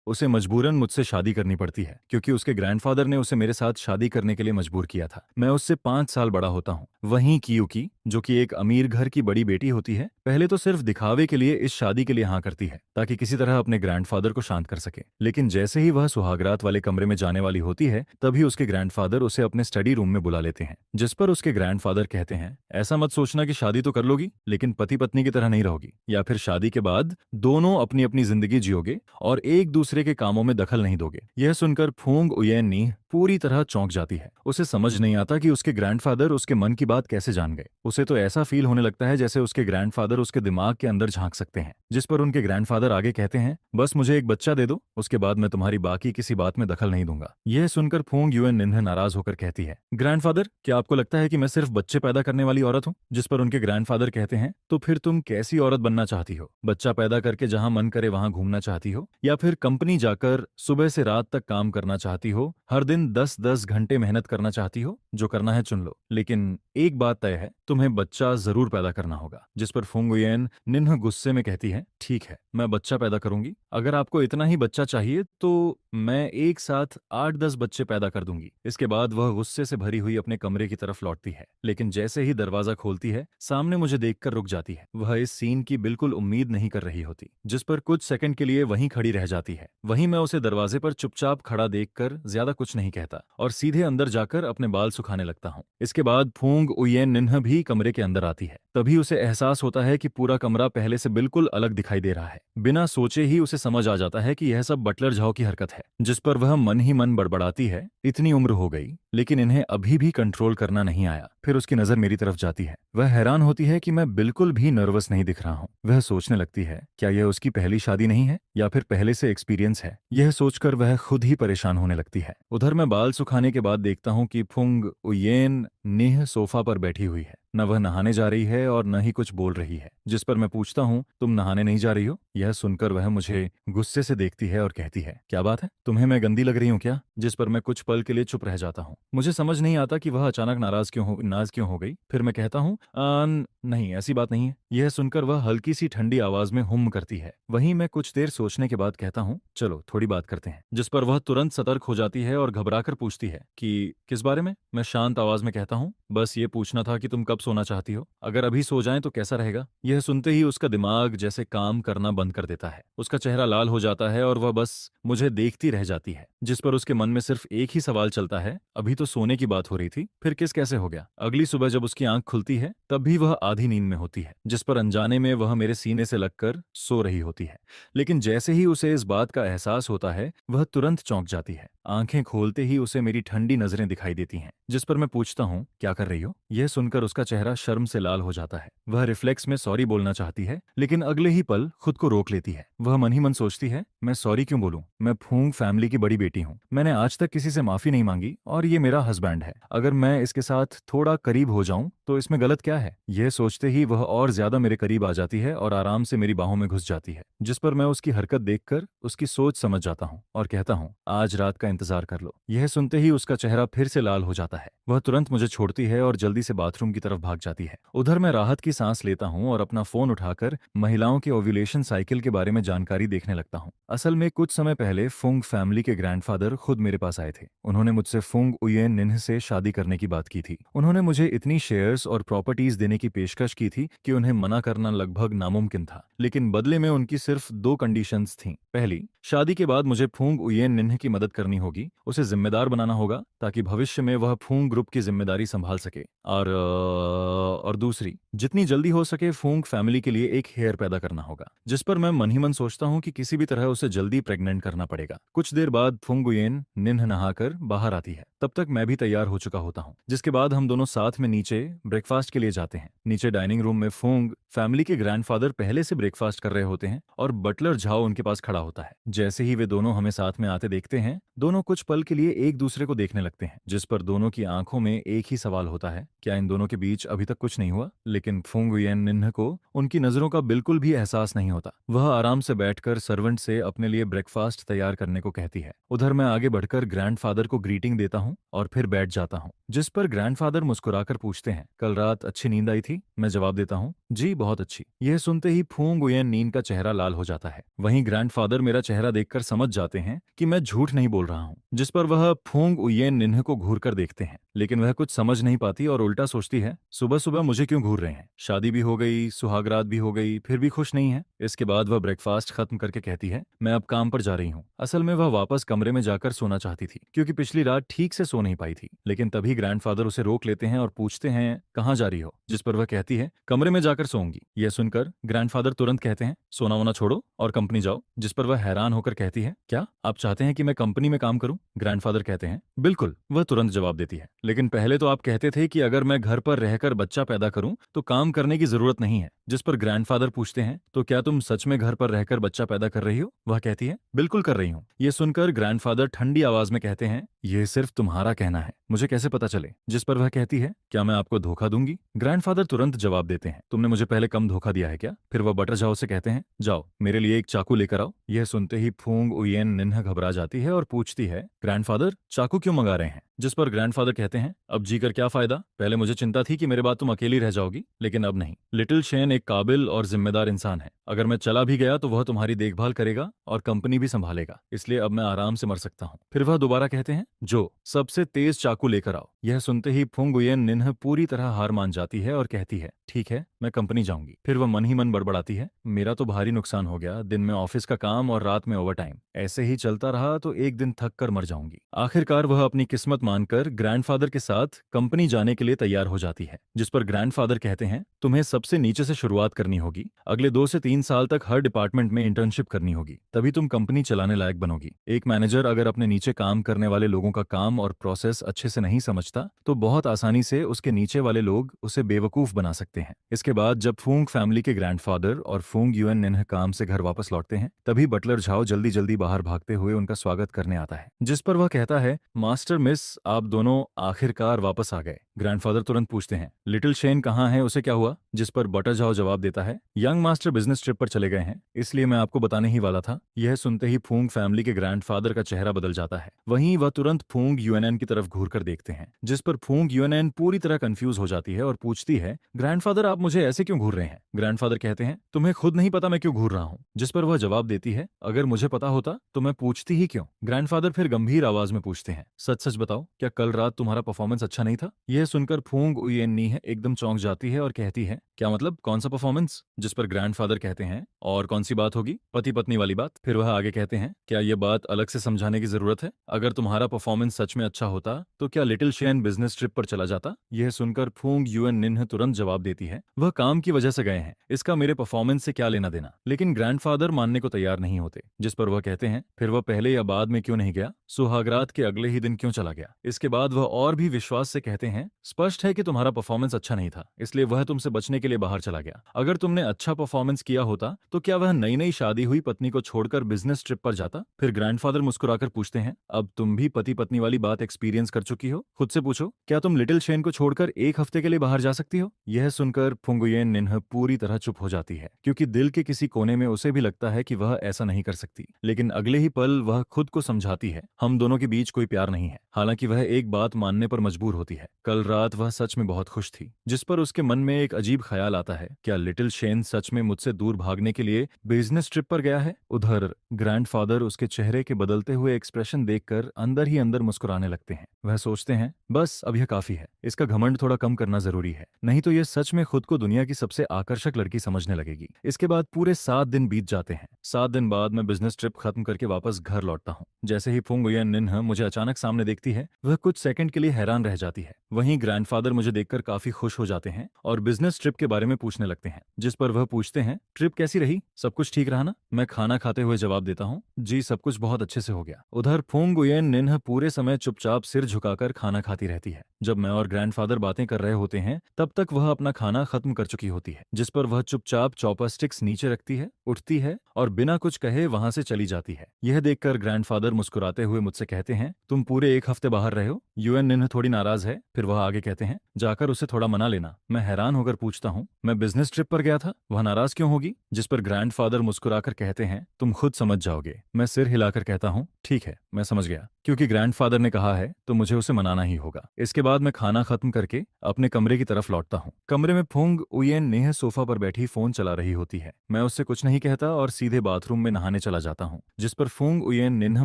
उसे मजबूरन मुझसे शादी करनी पड़ती है क्योंकि उसके ग्रैंडफादर ने उसे मेरे साथ शादी करने के लिए मजबूर किया था। मैं उससे 5 साल बड़ा होता हूँ। वहीं कियुकी, जो कि एक अमीर घर की बड़ी बेटी होती है, पहले तो सिर्फ दिखावे के लिए इस शादी के लिए हाँ करती है ताकि किसी तरह अपने ग्रैंडफादर को शांत कर सके। लेकिन जैसे ही वह सुहागरात वाले कमरे में जाने वाली होती है, तभी उसके ग्रैंडफादर उसे अपने स्टडी रूम में बुला लेते हैं, जिस पर उसके ग्रैंडफादर कहते हैं, ऐसा मत सोचना कि शादी तो कर लोगी लेकिन पति पत्नी की तरह नहीं रहोगी, या फिर शादी के बाद दोनों अपनी अपनी जिंदगी जियोगे और एक दूसरे के कामों में दखल नहीं दोगे। यह सुनकर फूंग उयेन नी पूरी तरह चौंक जाती है। उसे समझ नहीं आता कि उसके ग्रैंडफादर उसके मन की बात कैसे जान गए। उसे तो ऐसा फील होने लगता है जैसे उसके ग्रैंडफादर उसके दिमाग के अंदर झांक सकते हैं। जिस पर उनके ग्रैंडफादर आगे कहते हैं, बस मुझे एक बच्चा दे दो, उसके बाद मैं तुम्हारी बाकी किसी बात में दखल नहीं दूंगा। यह सुनकर फूंग युएन निन्ह नाराज होकर कहती है, ग्रैंडफादर, क्या आपको लगता है कि मैं सिर्फ बच्चे पैदा करने वाली औरत हूँ? जिस पर उनके ग्रैंडफादर कहते हैं, तो फिर तुम कैसी औरत बनना चाहती हो? बच्चा पैदा करके जहां मन करे वहां घूमना चाहती हो, या फिर कंपनी जाकर सुबह से रात तक काम करना चाहती हो, हर दिन 10-10 घंटे मेहनत करना चाहती हो? जो करना है चुन लो, लेकिन एक बात तय है, तुम्हें बच्चा जरूर पैदा करना होगा। जिस पर फुंग गुयेन निन्ह गुस्से में कहती है, ठीक है, मैं बच्चा पैदा करूंगी। अगर आपको इतना ही बच्चा चाहिए तो मैं एक साथ 8-10 बच्चे पैदा कर दूंगी। इसके बाद वह गुस्से से भरी हुई अपने कमरे की तरफ लौटती है, लेकिन जैसे ही दरवाजा खोलती है, सामने मुझे देखकर रुक जाती है। वह इस सीन की बिल्कुल उम्मीद नहीं कर रही होती, जिस पर कुछ सेकंड के लिए वहीं खड़ी रह जाती है। वहीं मैं उसे दरवाजे पर चुपचाप खड़ा देखकर ज्यादा कुछ नहीं कहता और सीधे अंदर जाकर अपने बाल सुखाने लगता हूँ। इसके बाद फूंग उयेन निन्ह भी कमरे के अंदर आती है। तभी उसे एहसास होता है कि पूरा कमरा पहले से बिल्कुल अलग दिखाई दे रहा है। बिना सोचे ही उसे समझ आ जाता है कि यह सब बटलर झाओ की हरकत है। जिस पर वह मन ही मन बड़बड़ाती है, इतनी उम्र हो गई लेकिन इन्हें अभी भी कंट्रोल करना नहीं आया। फिर उसकी नजर मेरी तरफ जाती है। वह हैरान होती है कि मैं बिल्कुल भी नर्वस नहीं दिख रहा हूँ। वह सोचने लगती है, क्या यह उसकी पहली शादी नहीं है या फिर पहले से एक्सपीरियंस है। यह सोचकर वह खुद ही परेशान होने लगती है। उधर मैं बाल सुखाने के बाद देखता हूँ कि फुंग उयेन नेह सोफा पर बैठी हुई है। न वह नहाने जा रही है और न ही कुछ बोल रही है। जिस पर मैं पूछता हूँ, तुम नहाने नहीं जा रही हो? यह सुनकर वह मुझे गुस्से से देखती है और कहती है, क्या बात है, तुम्हें मैं गंदी लग रही हूँ क्या? जिस पर मैं कुछ पल के लिए चुप रह जाता हूँ। मुझे समझ नहीं आता कि वह अचानक नाराज क्यों हो गई। फिर मैं कहता हूँ, नहीं, ऐसी बात नहीं है। यह सुनकर वह हल्की सी ठंडी आवाज में हुम करती है। वहीं मैं कुछ देर सोचने के बाद कहता हूँ, चलो थोड़ी बात करते हैं। जिस पर वह तुरंत सतर्क हो जाती है और घबराकर पूछती है कि किस बारे में? मैं शांत आवाज में कहता हूँ, बस ये पूछना था कि तुम कब सोना चाहती हो? अगर अभी सो जाएं तो कैसा रहेगा? यह सुनते ही उसका दिमाग जैसे काम करना बंद कर देता है। उसका चेहरा लाल हो जाता है और वह बस मुझे देखती रह जाती है। जिस पर उसके मन में सिर्फ एक ही सवाल चलता है, अभी तो सोने की बात हो रही थी, फिर किस कैसे हो गया? अगली सुबह जब उसकी आंख खुलती है, तब भी वह आधी नींद में होती है। जिस पर अनजाने में वह मेरे सीने से लगकर सो रही होती है। लेकिन जैसे ही उसे इस बात का एहसास होता है, वह तुरंत चौंक जाती है। आंखें खोलते ही उसे मेरी ठंडी नजरें दिखाई देती हैं। जिस पर मैं पूछता हूँ, क्या कर रही हो? यह सुनकर उसका चेहरा शर्म से लाल हो जाता है। वह रिफ्लेक्स में सॉरी बोलना चाहती है, लेकिन अगले ही पल खुद को रोक लेती है। वह मन ही मन सोचती है, मैं सॉरी क्यों बोलूं? मैं फूंग फैमिली की बड़ी बेटी हूँ। मैंने आज तक किसी से माफी नहीं मांगी और ये मेरा हस्बैंड है। अगर मैं इसके साथ थोड़ा करीब हो जाऊं तो इसमें गलत क्या है? यह सोचते ही वह और ज्यादा मेरे करीब आ जाती है और आराम से मेरी बाहों में घुस जाती है। जिस पर मैं उसकी हरकत देखकर उसकी सोच समझ जाता हूँ और कहता हूँ, आज रात का इंतजार कर लो। यह सुनते ही उसका चेहरा फिर से लाल हो जाता है। वह तुरंत मुझे छोड़ती है और जल्दी से बाथरूम की तरफ भाग जाती है। उधर मैं राहत की सांस लेता हूँ और अपना फोन उठाकर महिलाओं के ओव्यूलेशन साइकिल के बारे में जानकारी देखने लगता हूँ। असल में कुछ समय पहले फुंग फैमिली के ग्रैंडफादर खुद मेरे पास आए थे। उन्होंने मुझसे फुंग उयेन निन्ह से शादी करने की बात की थी। उन्होंने मुझे इतनी शेयर्स और प्रॉपर्टीज देने की पेशकश की थी कि उन्हें मना करना लगभग नामुमकिन था। लेकिन बदले में उनकी सिर्फ 2 कंडीशंस थीं। पहली, शादी के बाद मुझे फुंग उयेन निन्ह की मदद करनी होगी, उसे जिम्मेदार बनाना होगा ताकि भविष्य में वह फुंग ग्रुप की जिम्मेदारी संभाल सके। और दूसरी, जितनी जल्दी हो सके फुंग फैमिली के लिए एक हेयर पैदा करना होगा। जिस पर मैं मन ही मन सोचता हूँ कि किसी भी तरह उसे जल्दी प्रेग्नेंट करना पड़ेगा। कुछ देर बाद फुंग उयेन निन्ह नहाकर बाहर आती है। तब तक मैं भी तैयार हो चुका होता हूँ। जिसके बाद हम दोनों साथ में नीचे ब्रेकफास्ट के लिए जाते हैं। नीचे डाइनिंग रूम में फुंग फैमिली के ग्रैंडफादर पहले से ब्रेकफास्ट कर रहे होते हैं और बटलर झाओ उनके पास खड़ा होता है। जैसे ही वे दोनों हमें साथ में आते देखते हैं, दोनों कुछ पल के लिए एक दूसरे को देखने लगते हैं। जिस पर दोनों की आंखों में एक ही सवाल होता है, क्या इन दोनों के बीच अभी तक कुछ नहीं हुआ? लेकिन फुंग उयेन निन्ह को उनकी नजरों का बिल्कुल भी एहसास नहीं होता। वह आराम से बैठकर सर्वेंट से अपने लिए ब्रेकफास्ट तैयार करने को कहती है। उधर मैं आगे बढ़कर ग्रैंडफादर को ग्रीटिंग देता हूँ और फिर बैठ जाता हूँ। जिस पर ग्रैंडफादर मुस्कुराकर पूछते हैं, कल रात अच्छी नींद आई थी? मैं जवाब देता हूँ, जी बहुत अच्छी। यह सुनते ही फूंग उयेन नीन का चेहरा लाल हो जाता है। वहीं ग्रैंडफादर मेरा चेहरा देखकर समझ जाते हैं कि मैं झूठ नहीं बोल रहा हूँ, जिस पर वह फूंग उयेन निन्ह को घूर कर देखते हैं। लेकिन वह कुछ समझ नहीं पाती और उल्टा सोचती है, सुबह सुबह मुझे क्यों घूर रहे हैं? शादी भी हो गई, सुहागरात भी हो गई, फिर भी खुश नहीं है। इसके बाद वह ब्रेकफास्ट खत्म करके कहती है, मैं अब काम पर जा रही हूँ। असल में वह वापस कमरे में जाकर सोना चाहती थी, क्योंकि पिछली रात ठीक से सो नहीं पाई थी। लेकिन तभी ग्रैंडफादर उसे रोक लेते हैं और पूछते हैं, कहाँ जा रही हो? जिस पर वह कहती है, कमरे में जाकर सोऊंगी। यह सुनकर ग्रैंडफादर तुरंत कहते हैं, सोना वोना छोड़ो और कंपनी जाओ। जिस पर वह हैरान होकर कहती है, क्या आप चाहते हैं कि मैं कंपनी में काम करूं? ग्रैंडफादर कहते हैं, बिल्कुल। वह तुरंत जवाब देती है, लेकिन पहले तो आप कहते थे कि अगर मैं घर पर रहकर बच्चा पैदा करूं तो काम करने की जरूरत नहीं है। जिस पर ग्रैंडफादर पूछते हैं, तो क्या तुम सच में घर पर रहकर बच्चा पैदा कर रही हो? वह कहती है, बिल्कुल कर रही हूँ। यह सुनकर ग्रैंडफादर ठंडी आवाज में कहते हैं, यह सिर्फ तुम्हारा कहना है, मुझे कैसे पता चले? जिस पर वह कहती है, क्या मैं आपको धोखा दूंगी? ग्रैंडफादर तुरंत जवाब देते हैं, तुमने मुझे पहले कम धोखा दिया है क्या? फिर वह बटर जाओ से कहते हैं, जाओ मेरे लिए एक चाकू लेकर आओ। यह सुनते ही फूंग उयेन निन्ह घबरा जाती है और पूछती है, ग्रैंडफादर चाकू क्यों मंगा रहे हैं? जिस पर ग्रैंडफादर कहते हैं, अब जीकर क्या फायदा? पहले मुझे चिंता थी कि मेरे बाद तुम अकेली रह जाओगी, लेकिन अब नहीं। लिटिल शेन एक काबिल और जिम्मेदार इंसान है। अगर मैं चला भी गया तो वह तुम्हारी देखभाल करेगा और कंपनी भी संभालेगा, इसलिए अब मैं आराम से मर सकता हूँ। फिर वह दोबारा कहते हैं, जो सबसे तेज चाकू लेकर आओ। यह सुनते ही फुंग उयेन निन्ह पूरी तरह हार मान जाती है और कहती है, ठीक है, मैं कंपनी जाऊंगी। फिर वह मन ही मन बड़बड़ाती है, मेरा तो भारी नुकसान हो गया, दिन में ऑफिस का काम और रात में ओवरटाइम। ऐसे ही चलता रहा तो एक दिन थक कर मर जाऊंगी। आखिरकार वह अपनी किस्मत मानकर ग्रैंडफादर के साथ कंपनी जाने के लिए तैयार हो जाती है। जिस पर ग्रैंडफादर कहते हैं, तुम्हें सबसे नीचे से शुरुआत करनी होगी। अगले 2 से 3 साल तक हर डिपार्टमेंट में इंटर्नशिप करनी होगी, तभी तुम कंपनी चलाने लायक बनोगी। एक मैनेजर अगर अपने नीचे काम करने वाले लोगों का काम और प्रोसेस अच्छे से नहीं समझता तो बहुत आसानी से उसके नीचे वाले लोग उसे बेवकूफ बना सकते हैं। इसके बाद जब फूंग फैमिली के ग्रैंडफादर और फूंग युएन निन्ह काम से घर वापस लौटते हैं, तभी बटलर झाओ जल्दी जल्दी बाहर भागते हुए उनका स्वागत करने आता है। जिस पर वह कहता है, मास्टर मिस, आप दोनों आखिरकार वापस आ गए। ग्रैंडफादर तुरंत पूछते हैं, लिटिल शेन कहाँ है, उसे क्या हुआ? जिस पर बटर झाओ जवाब देता है, यंग मास्टर बिजनेस ट्रिप पर चले गए हैं, इसलिए मैं आपको बताने ही वाला था। यह सुनते ही फूंग फैमिली के ग्रैंडफादर का चेहरा बदल जाता है। वहीं वह तुरंत फूंग यूएनएन की तरफ घूर कर देखते हैं, जिस पर फूंग यूएनएन पूरी तरह कंफ्यूज हो जाती है और पूछती है, ग्रैंडफादर आप मुझे ऐसे क्यों घूर रहे हैं? ग्रैंडफादर कहते हैं, तुम्हें खुद नहीं पता मैं क्यों घूर रहा हूँ? जिस पर वह जवाब देती है, अगर मुझे पता होता तो मैं पूछती ही क्यों? ग्रैंडफादर फिर गंभीर आवाज में पूछते हैं, सच सच बताओ, क्या कल रात तुम्हारा परफॉर्मेंस अच्छा नहीं था? यह सुनकर फूंग उयेन नीह एकदम चौंक जाती है और कहती है, क्या मतलब, कौन सा परफॉर्मेंस? जिस पर ग्रैंडफादर कहते हैं, और कौन सी बात होगी? पति पत्नी वाली बात। फिर वह आगे कहते हैं, क्या यह बात अलग से समझाने की जरूरत है? अगर तुम्हारा परफॉर्मेंस सच में अच्छा होता तो क्या लिटिल शेन बिजनेस ट्रिप पर चला जाता? यह सुनकर फूंग यूएन निन्ह तुरंत जवाब देती है, वह काम की वजह से गए हैं, इसका मेरे परफॉर्मेंस से क्या लेना देना? लेकिन ग्रैंडफादर मानने को तैयार नहीं होते। जिस पर वह कहते हैं, फिर वह पहले या बाद में क्यों नहीं गया? सुहागरात के अगले ही दिन क्यों चला गया? इसके बाद वह और भी विश्वास से कहते हैं, स्पष्ट है कि तुम्हारा परफॉर्मेंस अच्छा नहीं था, इसलिए वह तुमसे बचने के लिए बाहर चला गया। अगर तुमने अच्छा परफॉर्मेंस किया होता तो क्या वह नई नई शादी हुई पत्नी को छोड़कर बिजनेस ट्रिप पर जाता? फिर ग्रैंडफादर मुस्कुराकर पूछते हैं, अब तुम भी पति पत्नी वाली बात एक्सपीरियंस कर चुकी हो, खुद से पूछो, क्या तुम लिटिल शेन को छोड़कर 1 हफ्ते के लिए बाहर जा सकती हो? यह सुनकर फुंगुयेन निन्ह पूरी तरह चुप हो जाती है, क्योंकि दिल के किसी कोने में उसे भी लगता है कि वह ऐसा नहीं कर सकती। लेकिन अगले ही पल वह खुद को समझाती है, हम दोनों के बीच कोई प्यार नहीं है। हालांकि वह एक बात मानने पर मजबूर होती है, कल रात वह सच में बहुत खुश थी। जिस पर उसके मन में एक अजीब ख्याल आता है, क्या लिटिल शेन सच में मुझसे दूर भागने के लिए बिजनेस ट्रिप पर गया है? उधर ग्रैंडफादर उसके चेहरे के बदलते हुए एक्सप्रेशन देखकर अंदर ही अंदर मुस्कुराने लगते हैं। वह सोचते हैं, बस अब यह काफी है, इसका घमंड थोड़ा कम करना जरूरी है, नहीं तो यह सच में खुद को दुनिया की सबसे आकर्षक लड़की समझने लगेगी। इसके बाद पूरे 7 दिन बीत जाते हैं। 7 दिन बाद मैं बिजनेस ट्रिप खत्म करके वापस घर लौटता हूँ। जैसे ही फुंग उयेन निन्ह मुझे अचानक सामने देखती है, वह कुछ सेकंड के लिए हैरान रह जाती है। वहीं ग्रैंडफादर मुझे देखकर काफी खुश हो जाते हैं और बिजनेस ट्रिप के बारे में पूछने लगते हैं। जिस पर वह पूछते हैं, ट्रिप कैसी रही, सब कुछ ठीक रहा ना? मैं खाना खाते हुए जवाब देता हूँ, जी सब कुछ बहुत अच्छे से हो गया। उधर फुंग उयेन निन्ह पूरे समय चुपचाप सिर झुकाकर खाना खाती रहती है। जब मैं और ग्रैंडफादर बातें कर रहे होते हैं तब तक वह अपना खाना खत्म कर चुकी होती है। जिस पर वह चुपचाप चॉपस्टिक्स नीचे रखती है, उठती है और बिना कुछ कहे वहां से चली जाती है। यह देखकर ग्रैंडफादर मुस्कुराते हुए मुझसे कहते हैं, तुम पूरे 1 हफ्ते बाहर रहे हो? यूएन निन्ह थोड़ी नाराज है। फिर वह आगे कहते हैं, जाकर उसे थोड़ा मना लेना। मैं हैरान होकर पूछता हूँ, मैं बिजनेस ट्रिप पर गया था, वह नाराज क्यों होगी? जिस पर ग्रैंडफादर मुस्कुराकर कहते हैं, तुम खुद समझ जाओगे। मैं सिर हिलाकर कहता हूँ, ठीक है, मैं समझ गया। क्योंकि ग्रैंडफादर ने कहा है तो मुझे उसे मनाना ही होगा। इसके बाद मैं खाना खत्म करके अपने कमरे की तरफ लौटता हूँ। कमरे में फुंग उयेन नेह सोफा पर बैठी फोन चला रही होती है। मैं उससे कुछ नहीं कहता और सीधे बाथरूम में नहाने चला जाता हूँ, जिस पर फुंग उयेन निन्ह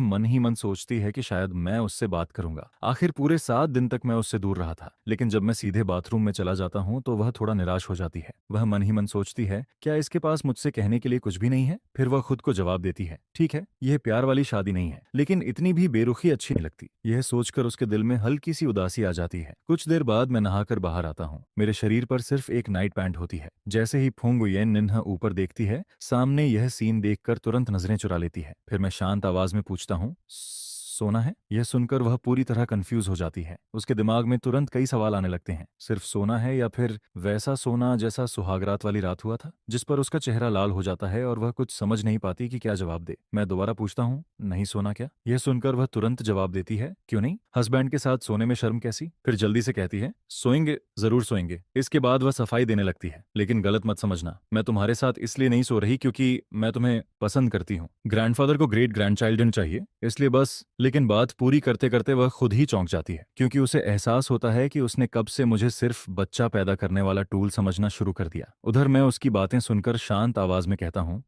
मन ही मन सोचती है कि शायद मैं उससे बात करूंगा। आखिर पूरे 7 दिन तक मैं उससे दूर रहा था, लेकिन जब मैं सीधे बाथरूम में चला जाता हूँ तो वह थोड़ा निराश हो जाती है। वह मन ही मन सोचती है, क्या इसके पास मुझसे कहने के लिए कुछ भी नहीं है? फिर वह खुद को जवाब देती है, ठीक है, यह प्यार वाली शादी नहीं है, लेकिन इतनी भी बेरुखी अच्छी नहीं लगती। यह सोचकर उसके दिल में हल्की सी उदासी आ जाती है। कुछ देर बाद मैं नहाकर बाहर आता हूँ। मेरे शरीर पर सिर्फ एक नाइट पैंट होती है। जैसे ही फुंग उयेन निन्ह ऊपर देखती है, सामने यह सीन देखकर तुरंत नजरें चुरा लेती है। फिर मैं शांत आवाज में पूछता हूँ, सोना है? यह सुनकर वह पूरी तरह कंफ्यूज हो जाती है। उसके दिमाग में तुरंत कई सवाल आने लगते हैं। सिर्फ सोना है या फिर वैसा सोना जैसा सुहागरात वाली रात हुआ था? जिस पर उसका चेहरा लाल हो जाता है और वह कुछ समझ नहीं पाती कि क्या जवाब दे। मैं दोबारा पूछता हूँ, नहीं सोना क्या? यह सुनकर वह तुरंत जवाब देती है, क्यों नहीं, हस्बैंड के साथ सोने में शर्म कैसी? फिर जल्दी से कहती है, सोएंगे, जरूर सोएंगे। इसके बाद वह सफाई देने लगती है, लेकिन गलत मत समझना, मैं तुम्हारे साथ इसलिए नहीं सो रही क्योंकि मैं तुम्हें पसंद करती हूँ। ग्रैंडफादर को ग्रेट ग्रैंडचाइल्ड चाहिए, इसलिए बस। लेकिन बात पूरी करते करते वह खुद ही चौंक जाती है, क्योंकि उसे एहसास होता है कि उसने कब से मुझे सिर्फ बच्चा पैदा करने वाला टूल समझना शुरू कर दिया। उधर मैं उसकी बातें सुनकर शांत आवाज में कहता हूँ,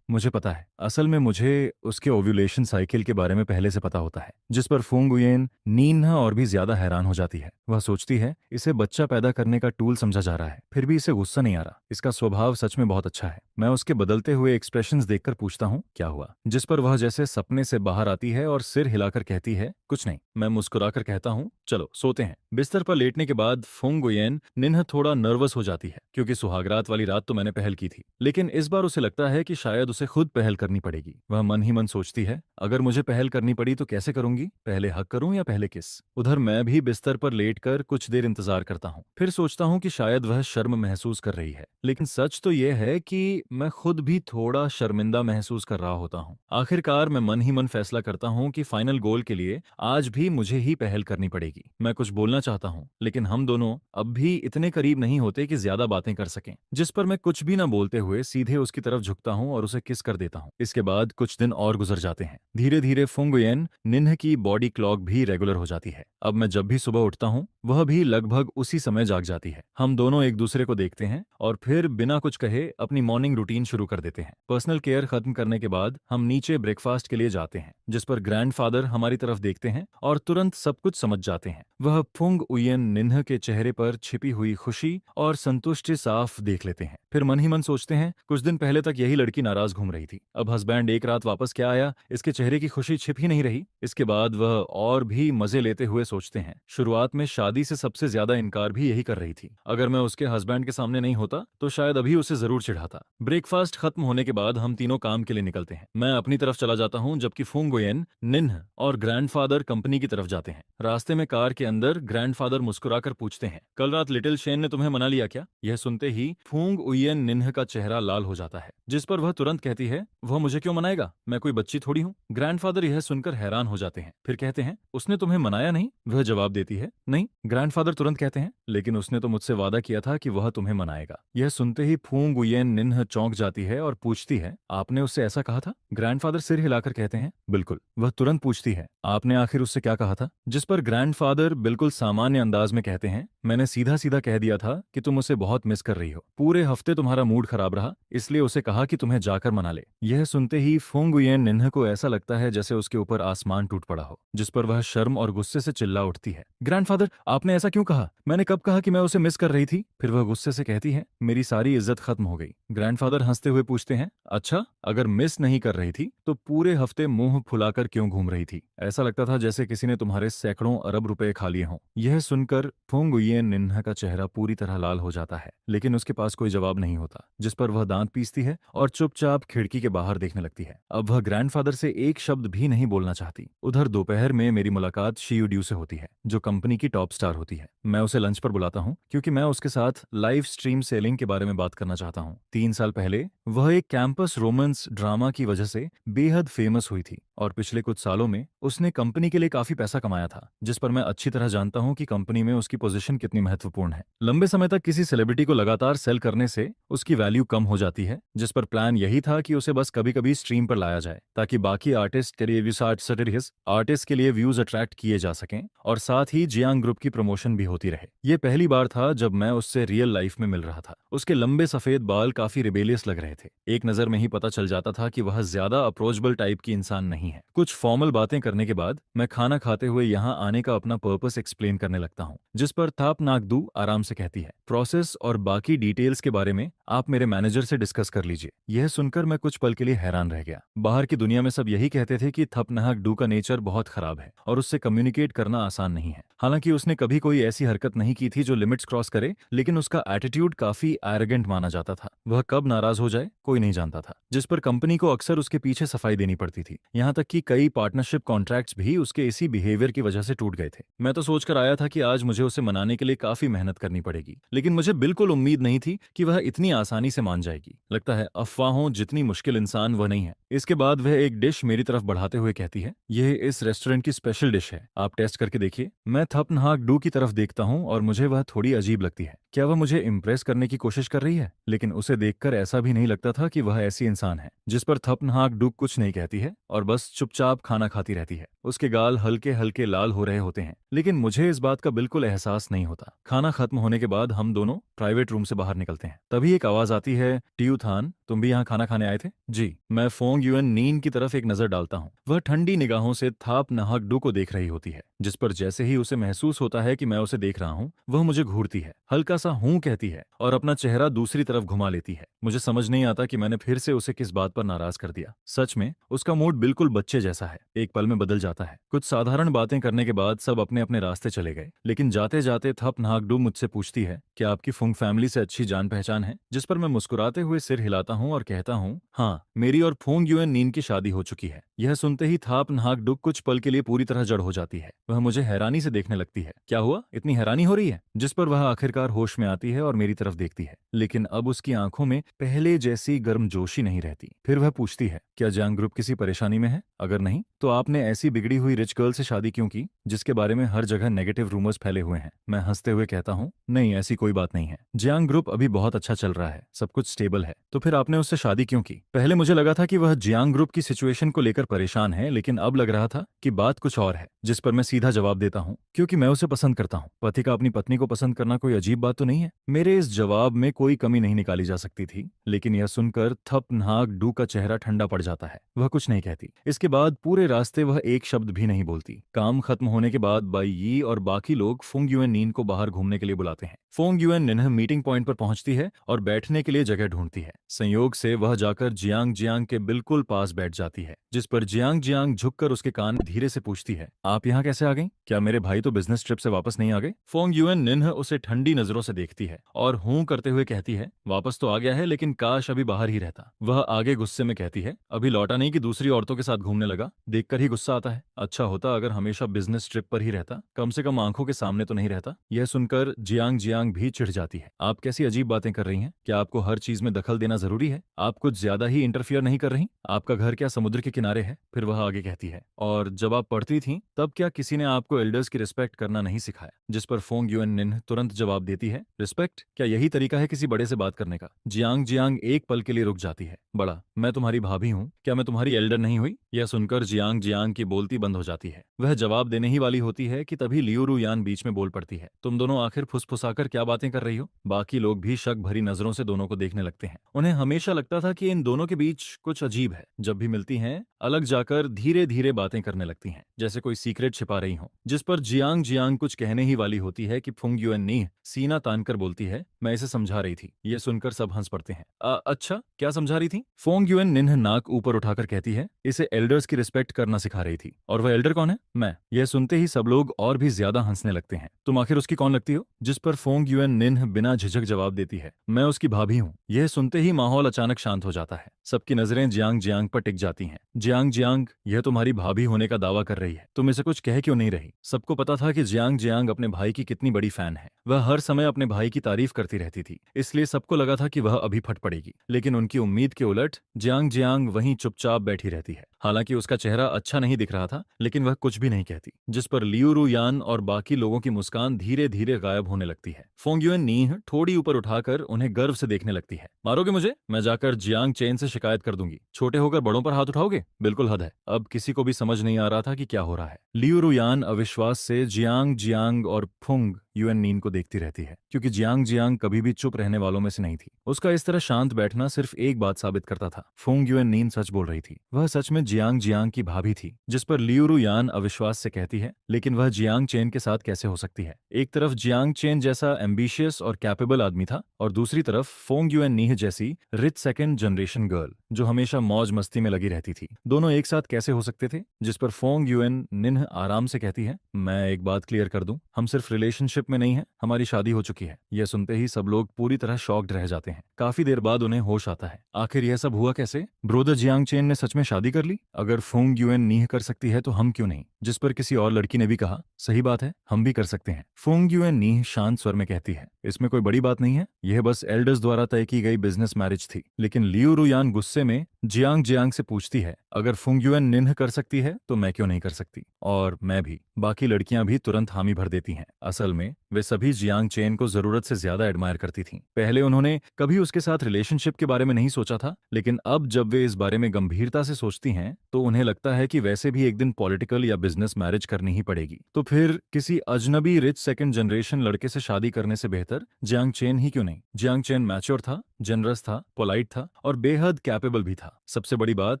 मुझे पता है। असल में मुझे उसके ओव्यूलेशन साइकिल के बारे में पहले से पता होता है। जिस पर फुंग उयेन नीन्हा और भी ज्यादा हैरान हो जाती है। वह सोचती है, इसे बच्चा पैदा करने का टूल समझा जा रहा है, फिर भी इसे गुस्सा नहीं आ रहा। इसका स्वभाव सच में बहुत अच्छा है। मैं उसके बदलते हुए एक्सप्रेशंस देखकर पूछता हूँ, क्या हुआ? जिस पर वह जैसे सपने से बाहर आती है और सिर हिलाकर कहती है, कुछ नहीं। मैं मुस्कुराकर कहता हूँ, चलो सोते हैं। बिस्तर पर लेटने के बाद फुंग उयेन निन्ह थोड़ा नर्वस हो जाती है, क्योंकि सुहागरात वाली रात तो मैंने पहल की थी, लेकिन इस बार उसे लगता है कि शायद उसे खुद पहल करनी पड़ेगी। वह मन ही मन सोचती है, अगर मुझे पहल करनी पड़ी तो कैसे करूंगी? पहले हक करूं या पहले किस? उधर मैं भी बिस्तर पर लेटकर कुछ देर इंतजार करता हूँ। फिर सोचता हूँ कि शायद वह शर्म महसूस कर रही है, लेकिन सच तो यह है कि मैं खुद भी थोड़ा शर्मिंदा महसूस कर रहा होता हूँ। आखिरकार मैं मन ही मन फैसला करता हूँ कि फाइनल गोल के लिए आज भी मुझे ही पहल करनी पड़ेगी। मैं कुछ बोलना चाहता हूँ, लेकिन हम दोनों अब भी इतने करीब नहीं होते कि ज्यादा बातें कर सकें। जिस पर मैं कुछ भी न बोलते हुए सीधे उसकी तरफ झुकता हूँ और उसे किस कर देता हूँ। इसके बाद कुछ दिन और गुजर जाते हैं। धीरे धीरे फुंग उयेन निन्ह की बॉडी क्लॉक भी रेगुलर हो जाती है। अब मैं जब भी सुबह उठता हूँ, वह भी लगभग उसी समय जाग जाती है। हम दोनों एक दूसरे को देखते हैं और फिर बिना कुछ कहे अपनी मॉर्निंग रूटीन शुरू कर देते हैं। पर्सनल केयर खत्म करने के बाद हम नीचे ब्रेकफास्ट के लिए जाते हैं, जिस पर ग्रैंडफादर हमारी तरफ देखते हैं और तुरंत सब कुछ समझ जाते हैं। वह फुंग उयेन निन्ह के चेहरे पर छिपी हुई खुशी और संतुष्टि साफ देख लेते हैं। फिर मन ही मन सोचते हैं, कुछ दिन पहले तक यही लड़की नाराज घूम रही थी, अब हस्बैंड एक रात वापस क्या आया, इसके चेहरे की खुशी छिप ही नहीं रही। इसके बाद वह और भी मजे लेते हुए सोचते हैं, शुरुआत में शादी से सबसे ज्यादा इनकार भी यही कर रही थी। अगर मैं उसके हस्बैंड के सामने नहीं होता तो शायद अभी उसे जरूर चिढ़ाता। ब्रेकफास्ट खत्म होने के बाद हम तीनों काम के लिए निकलते हैं। मैं अपनी तरफ चला जाता हूँ, जबकि फुंग उयेन निन्ह और ग्रैंडफादर कंपनी की तरफ जाते हैं। रास्ते में कार के अंदर ग्रैंडफादर मुस्कुराकर पूछते हैं, कल रात लिटिल शेन ने तुम्हें मना लिया क्या? यह सुनते ही फुंग उयेन निन्ह का चेहरा लाल हो जाता है, जिस पर वह तुरंत कहती है, वह मुझे क्यों मनाएगा, मैं कोई बच्ची थोड़ी हूँ। ग्रैंडफादर यह सुनकर हैरान हो जाते हैं, फिर कहते हैं, उसने तुम्हें मनाया नहीं? वह जवाब देती है, नहीं। ग्रैंडफादर तुरंत कहते हैं, लेकिन उसने तो मुझसे वादा किया था कि वह तुम्हें मनाएगा। यह सुनते ही फुंग उयेन निन्ह चौंक जाती है और पूछती है, आपने उससे ऐसा कहा था? ग्रैंडफादर सिर हिलाकर कहते हैं, बिल्कुल। वह तुरंत पूछती है, आपने आखिर उससे क्या कहा था? जिस पर ग्रैंडफादर बिल्कुल सामान्य अंदाज में कहते हैं, मैंने सीधा सीधा कह दिया था कि तुम उसे बहुत मिस कर रही हो, पूरे हफ्ते तुम्हारा मूड खराब रहा, इसलिए उसे कहा कि तुम्हें जाकर मना ले। यह सुनते ही फुंग उयेन निन्ह को ऐसा लगता है जैसे उसके ऊपर आसमान टूट पड़ा हो, जिस पर वह शर्म और गुस्से से चिल्ला उठती है, ग्रैंडफादर आपने ऐसा क्यों कहा? मैंने कब कहा कि मैं उसे मिस कर रही थी? फिर वह गुस्से से कहती है, मेरी सारी इज्जत खत्म हो गई। ग्रैंडफादर हंसते हुए पूछते हैं, अच्छा, अगर मिस नहीं कर रही थी तो पूरे हफ्ते मुंह फुलाकर क्यों घूम रही थी? ऐसा लगता था जैसे किसी ने तुम्हारे सैकड़ों अरब रुपए खा लिए हों। यह सुनकर फुंग उयेन निन्ह का चेहरा पूरी तरह लाल हो जाता है, लेकिन उसके पास कोई जवाब नहीं होता, जिस पर वह दांत पीसती है और चुपचाप खिड़की के बाहर देखने लगती है। अब वह ग्रैंडफादर से एक शब्द भी नहीं बोलना चाहती। उधर दोपहर में मेरी मुलाकात शियू ड्यू से होती है, जो कंपनी की टॉप स्टार होती है। मैं उसे लंच पर बुलाता हूँ, क्योंकि मैं उसके साथ लाइव स्ट्रीम सेलिंग के बारे में बात करना चाहता हूँ। 3 साल पहले वह एक कैंपस रोमांस ड्रामा की वजह से बेहद फेमस हुई थी और पिछले कुछ सालों में उसने कंपनी के लिए काफी पैसा कमाया था, जिस पर मैं अच्छी तरह जानता हूँ कि कंपनी में उसकी पोजीशन कितनी महत्वपूर्ण है। लंबे समय तक किसी सेलिब्रिटी को लगातार सेल करने से उसकी वैल्यू कम हो जाती है, जिस पर प्लान यही था कि उसे बस कभी कभी स्ट्रीम पर लाया जाए ताकि बाकी आर्टिस्ट के लिए व्यूज अट्रैक्ट किए जा सकें और साथ ही जियांग ग्रुप की प्रमोशन भी होती रहे। ये पहली बार था जब मैं उससे रियल लाइफ में मिल रहा था। उसके लंबे सफेद बाल काफी रिबेलियस लग रहे थे। एक नजर में ही पता चल जाता था कि वह ज्यादा अप्रोचेबल टाइप की इंसान नहीं है। कुछ फॉर्मल बातें करने के बाद मैं खाना खाते हुए यहाँ आने का अपना पर्पस एक्सप्लेन करने लगता हूँ, जिस पर थाप नागदू आराम से कहती है, प्रोसेस और बाकी डिटेल्स के बारे में आप मेरे मैनेजर से डिस्कस कर लीजिए। यह सुनकर मैं कुछ पल के लिए हैरान रह गया। बाहर की दुनिया में सब यही कहते थे कि थपनाहक डू का नेचर बहुत खराब है और उससे कम्युनिकेट करना आसान नहीं है। हालांकि उसने कभी कोई ऐसी हरकत नहीं की थी जो लिमिट्स क्रॉस करे, लेकिन उसका एटीट्यूड काफी एरोगेंट माना जाता था। वह कब नाराज हो जाए कोई नहीं जानता था, जिस पर कंपनी को अक्सर उसके पीछे सफाई देनी पड़ती थी। यहाँ तक कि कई पार्टनरशिप कॉन्ट्रैक्ट्स भी उसके इसी बिहेवियर की वजह से टूट गए थे। मैं तो सोचकर आया था कि आज मुझे उसे मनाने के लिए काफी मेहनत करनी पड़ेगी, लेकिन मुझे बिल्कुल उम्मीद नहीं थी कि वह इतनी आसानी से मान जाएगी। लगता है अफवाहों जितनी मुश्किल इंसान वह नहीं है। इसके बाद वह एक डिश मेरी तरफ बढ़ाते हुए कहती है, यह इस रेस्टोरेंट की स्पेशल डिश है, आप टेस्ट करके देखिए। मैं थपनाहक डू की तरफ देखता हूँ और मुझे वह थोड़ी अजीब लगती है। क्या वह मुझे इम्प्रेस करने की कोशिश कर रही है? लेकिन उसे देखकर ऐसा भी नहीं लगता था कि वह ऐसी इंसान है। जिस पर थपनाहक डू कुछ नहीं कहती है और बस चुपचाप खाना खाती रहती है। उसके गाल हल्के हल्के लाल हो रहे होते हैं, लेकिन मुझे इस बात का बिल्कुल एहसास नहीं होता। खाना खत्म होने के बाद हम दोनों प्राइवेट रूम से बाहर निकलते हैं। तभी एक आवाज आती है, टियू थान, तुम भी यहाँ खाना खाने आए थे? जी। मैं फोंग युएन नीन की तरफ एक नजर डालता हूँ। वह ठंडी निगाहों से थाप नाहक डू को देख रही होती है, जिस पर जैसे ही उसे महसूस होता है कि मैं उसे देख रहा हूँ, वह मुझे घूरती है, हल्का सा हूं कहती है और अपना चेहरा दूसरी तरफ घुमा लेती है। मुझे समझ नहीं आता कि मैंने फिर से उसे किस बात पर नाराज कर दिया। सच में उसका मूड बिल्कुल बच्चे जैसा है, एक पल में बदल जाता है। कुछ साधारण बातें करने के बाद सब अपने अपने रास्ते चले गए, लेकिन जाते जाते थप नाहक डू मुझसे पूछती है, क्या आपकी फुंग फैमिली से अच्छी जान पहचान है? जिस पर मैं मुस्कुराते हुए सिर हिलाता हूँ और कहता हूँ, हाँ, मेरी और फुंग युएन नीन की शादी हो चुकी है। यह सुनते ही थाप नाहक डू कुछ पल के लिए पूरी तरह जड़ हो जाती है। वह मुझे हैरानी से देखने लगती है। क्या हुआ, इतनी हैरानी हो रही है? जिस पर वह आखिरकार होश में आती है और मेरी तरफ देखती है, लेकिन अब उसकी आंखों में पहले जैसी गर्मजोशी नहीं रहती। फिर वह पूछती है, क्या जियांग ग्रुप किसी परेशानी में है? अगर नहीं तो आपने ऐसी बिगड़ी हुई रिच गर्ल से शादी क्यों की, जिसके बारे में हर जगह नेगेटिव रूमर्स फैले हुए हैं? मैं हंसते हुए कहता हूँ, नहीं, ऐसी कोई बात नहीं है। जियांग ग्रुप अभी बहुत अच्छा चल रहा है, सब कुछ स्टेबल है। तो फिर आपने उससे शादी क्यों की? पहले मुझे लगा था कि वह जियांग ग्रुप की सिचुएशन को लेकर परेशान है, लेकिन अब लग रहा था कि बात कुछ और है। जिस पर मैं सीधा जवाब देता हूँ, क्योंकि मैं उसे पसंद करता हूँ। पति का अपनी पत्नी को पसंद करना कोई अजीब बात तो नहीं है। मेरे इस जवाब में कोई कमी नहीं निकाली जा सकती थी, लेकिन यह सुनकर थप नाहक डू का चेहरा ठंडा पड़ जाता है। वह कुछ नहीं कहती। इसके बाद पूरे रास्ते वह एक शब्द भी नहीं बोलती। काम खत्म होने के बाद बाई यी और बाकी लोग फुंग युएन नीन को बाहर घूमने के लिए बुलाते हैं। Fung UN Ninh meeting point पर पहुंचती है और बैठने के लिए जगह ढूंढती है। संयोग से वह जाकर जियांग जियांग के बिल्कुल पास बैठ जाती है, जिस पर जियांग जियांग झुककर उसके कान में धीरे से पूछती है, आप यहाँ कैसे आ गई? क्या मेरे भाई तो बिजनेस ट्रिप से वापस नहीं आ गए? फुंग युएन निन्ह उसे ठंडी नजरों से देखती है और हूं करते हुए कहती है, वापस तो आ गया है, लेकिन काश अभी बाहर ही रहता। वह आगे गुस्से में कहती है, अभी लौटा नहीं कि दूसरी औरतों के साथ घूमने लगा? देखकर ही गुस्सा आता है। अच्छा होता अगर हमेशा बिजनेस ट्रिप पर ही रहता, कम से कम आंखों के सामने तो नहीं रहता। यह सुनकर जियांग जियांग भी चिढ़ जाती है। आप कैसी अजीब बातें कर रही हैं? क्या आपको हर चीज में दखल देना जरूरी है? आप कुछ ज्यादा ही इंटरफियर नहीं कर रही? आपका घर क्या समुद्र के किनारे है? फिर वह आगे कहती है, और जब आप पढ़ती थी तब क्या किसी ने आपको एल्डर्स की रिस्पेक्ट करना नहीं सिखाया? जिस पर फोंग युएन निन्ह तुरंत जवाब देती है, रिस्पेक्ट? क्या यही तरीका है किसी बड़े से बात करने का? जियांग जियांग एक पल के लिए रुक जाती है। बड़ा, मैं तुम्हारी भाभी हूँ, क्या मैं तुम्हारी एल्डर नहीं हुई? यह सुनकर जियांग जियांग की बोलती बंद हो जाती है। वह जवाब देने ही वाली होती है कि तभी लियूरू यान बीच में बोल पड़ती है, तुम दोनों आखिर फुसफुसाकर क्या बातें कर रही हो? बाकी लोग भी शक भरी नजरों से दोनों को देखने लगते हैं। उन्हें हमेशा लगता था कि इन दोनों के बीच कुछ अजीब है। जब भी मिलती हैं, अलग जाकर धीरे धीरे बातें करने लगती हैं, जैसे कोई सीक्रेट छिपा रही हो। जिस पर जियांग जियांग कुछ कहने ही वाली होती है कि फुंग युएन नीह सीना तानकर बोलती है, मैं इसे समझा रही थी। यह सुनकर सब हंस पड़ते हैं। अच्छा, क्या समझा रही थी? फोंग युएन निन्ह नाक ऊपर उठाकर कहती है, इसे एल्डर्स की रिस्पेक्ट करना सिखा रही थी। और वह एल्डर कौन है? मैं। यह सुनते ही सब लोग और भी ज्यादा हंसने लगते हैं। तुम आखिर उसकी कौन लगती हो? जिस पर फोंग युएन निन्ह बिना झिझक जवाब देती है, मैं उसकी भाभी हूँ। यह सुनते ही माहौल अचानक शांत हो जाता है। सबकी नजरें जियांग जियांग पर टिक जाती हैं। जियांग जियांग, यह तुम्हारी भाभी होने का दावा कर रही है, तुम इसे कुछ कह क्यों नहीं रही? सबको पता था कि जियांग जियांग अपने भाई की कितनी बड़ी फैन है। वह हर समय अपने भाई की तारीफ करती रहती थी, इसलिए सबको लगा था कि वह अभी फट पड़ेगी। लेकिन उनकी उम्मीद के उलट जियांग जियांग वहीं चुपचाप बैठी रहती है। हालांकि उसका चेहरा अच्छा नहीं दिख रहा था, लेकिन वह कुछ भी नहीं कहती, जिस पर लियू रुयान और बाकी लोगों की मुस्कान धीरे धीरे गायब होने लगती है। फोंग युएन नीह थोड़ी ऊपर उठाकर उन्हें गर्व से देखने लगती है। मारोगे मुझे? मैं जाकर जियांग चेन से शिकायत कर दूंगी। छोटे होकर बड़ों पर हाथ उठाओगे? बिल्कुल हद है। अब किसी को भी समझ नहीं आ रहा था कि क्या हो रहा है। लियू रुयान अविश्वास से जियांग जियांग और फुंग युएन नीन को देखती रहती है, क्योंकि जियांग जियांग कभी भी चुप रहने वालों में से नहीं थी। उसका इस तरह शांत बैठना सिर्फ एक बात साबित करता था, फुंग युएन नीन सच बोल रही थी। वह सच में जियांग जियांग की भाभी थी। जिस पर लियू रुयान अविश्वास से कहती है, लेकिन वह जियांग चेन के साथ कैसे हो सकती है? एक तरफ जियांग चेन जैसा एम्बिशियस और कैपेबल आदमी था, और दूसरी तरफ फोंग युएन नीह जैसी रिच सेकंड जनरेशन गर्ल जो हमेशा मौज मस्ती में लगी रहती थी। दोनों एक साथ कैसे हो सकते थे? जिस पर फोंग युएन निन्ह आराम से कहती है, मैं एक बात क्लियर कर दूं, हम सिर्फ रिलेशनशिप में नहीं है, हमारी शादी हो चुकी है। यह सुनते ही सब लोग पूरी तरह शॉक्ड रह जाते हैं। काफी देर बाद उन्हें होश आता है। आखिर यह सब हुआ कैसे? ब्रोदर जियांग चेन ने सच में शादी कर ली? अगर फोंग युएन नीह कर सकती है तो हम क्यों नहीं? जिस पर किसी और लड़की ने भी कहा, सही बात है, हम भी कर सकते हैं। फोंग युएन नीह शांत स्वर में कहती है, इसमें कोई बड़ी बात नहीं है, यह बस एल्डर्स द्वारा तय की गई बिजनेस मैरिज थी। लेकिन लियू रुयान गुस्से में जियांग जियांग से पूछती है, अगर फुंग युएन निन्ह कर सकती है तो मैं क्यों नहीं कर सकती? और मैं भी। बाकी लड़कियां भी तुरंत हामी भर देती हैं। असल में वे सभी जियांग चेन को जरूरत से ज्यादा एडमायर करती थीं। पहले उन्होंने कभी उसके साथ रिलेशनशिप के बारे में नहीं सोचा था, लेकिन अब जब वे इस बारे में गंभीरता से सोचती हैं तो उन्हें लगता है कि वैसे भी एक दिन पॉलिटिकल या बिजनेस मैरिज करनी ही पड़ेगी। तो फिर किसी अजनबी रिच सेकंड जनरेशन लड़के से शादी करने से बेहतर जियांग चेन ही क्यों नहीं? जियांग चेन मैच्योर था, जनरस था, पोलाइट था और बेहद कैपेबल भी था। सबसे बड़ी बात,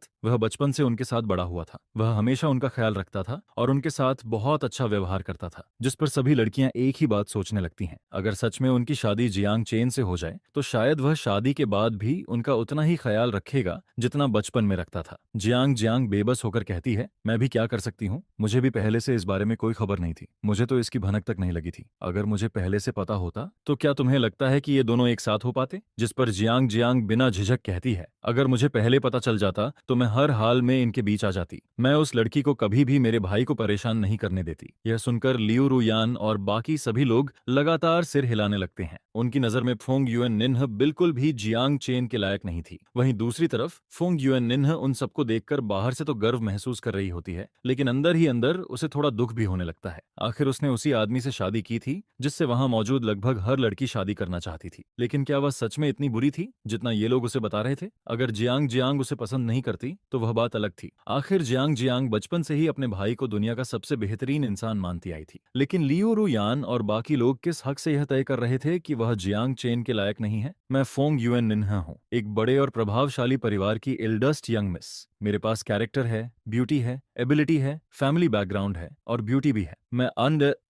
वह बचपन से उनके साथ बड़ा हुआ था। वह हमेशा उनका ख्याल रखता था और उनके साथ बहुत अच्छा व्यवहार करता था। जिस पर सभी लड़कियां एक ही बात सोचने लगती हैं, अगर सच में उनकी शादी जियांग चेन से हो जाए तो शायद वह शादी के बाद भी उनका उतना ही ख्याल रखेगा जितना बचपन में रखता था। जियांग जियांग बेबस होकर कहती है, मैं भी क्या कर सकती हूँ? मुझे भी पहले से इस बारे में कोई खबर नहीं थी। मुझे तो इसकी भनक तक नहीं लगी थी। अगर मुझे पहले से पता होता तो क्या तुम्हें लगता है कि ये दोनों एक साथ हो पाते? जिस पर जियांग जियांग बिना झिझक कहती है, अगर मुझे पहले पता चल जाता तो मैं हर हाल में इनके बीच आ जाती। मैं उस लड़की को कभी भी मेरे भाई को परेशान नहीं करने देती। यह सुनकर लियू रुयान और बाकी सभी लोग लगातार सिर हिलाने लगते हैं। उनकी नजर में फोंग युएन निन्ह बिल्कुल भी जियांग चेन के लायक नहीं थी। वहीं दूसरी तरफ फोंग युएन निन्ह उन सबको देखकर बाहर से तो गर्व महसूस कर रही होती है, लेकिन अंदर ही अंदर उसे थोड़ा दुख भी होने लगता है। आखिर उसने उसी आदमी से शादी की थी जिससे वहां मौजूद लगभग हर लड़की शादी करना चाहती थी। लेकिन क्या वह सच में इतनी बुरी थी जितना ये लोग उसे बता रहे थे? अगर जियांग जियांग उसे पसंद नहीं करती तो वह बात अलग थी। आखिर जियांग जियांग बचपन से ही अपने भाई को दुनिया का सबसे बेहतरीन इंसान मानती आई थी। लेकिन लियू रुयान और बाकी लोग किस हक से यह तय कर रहे थे कि वह जियांग चेन के लायक नहीं है? मैं फोंग युएन निन्ह हूँ, एक बड़े और प्रभावशाली परिवार की एल्डेस्ट यंग मिस। मेरे पास कैरेक्टर है, ब्यूटी है, एबिलिटी है, फैमिली बैकग्राउंड है और ब्यूटी भी है। मैं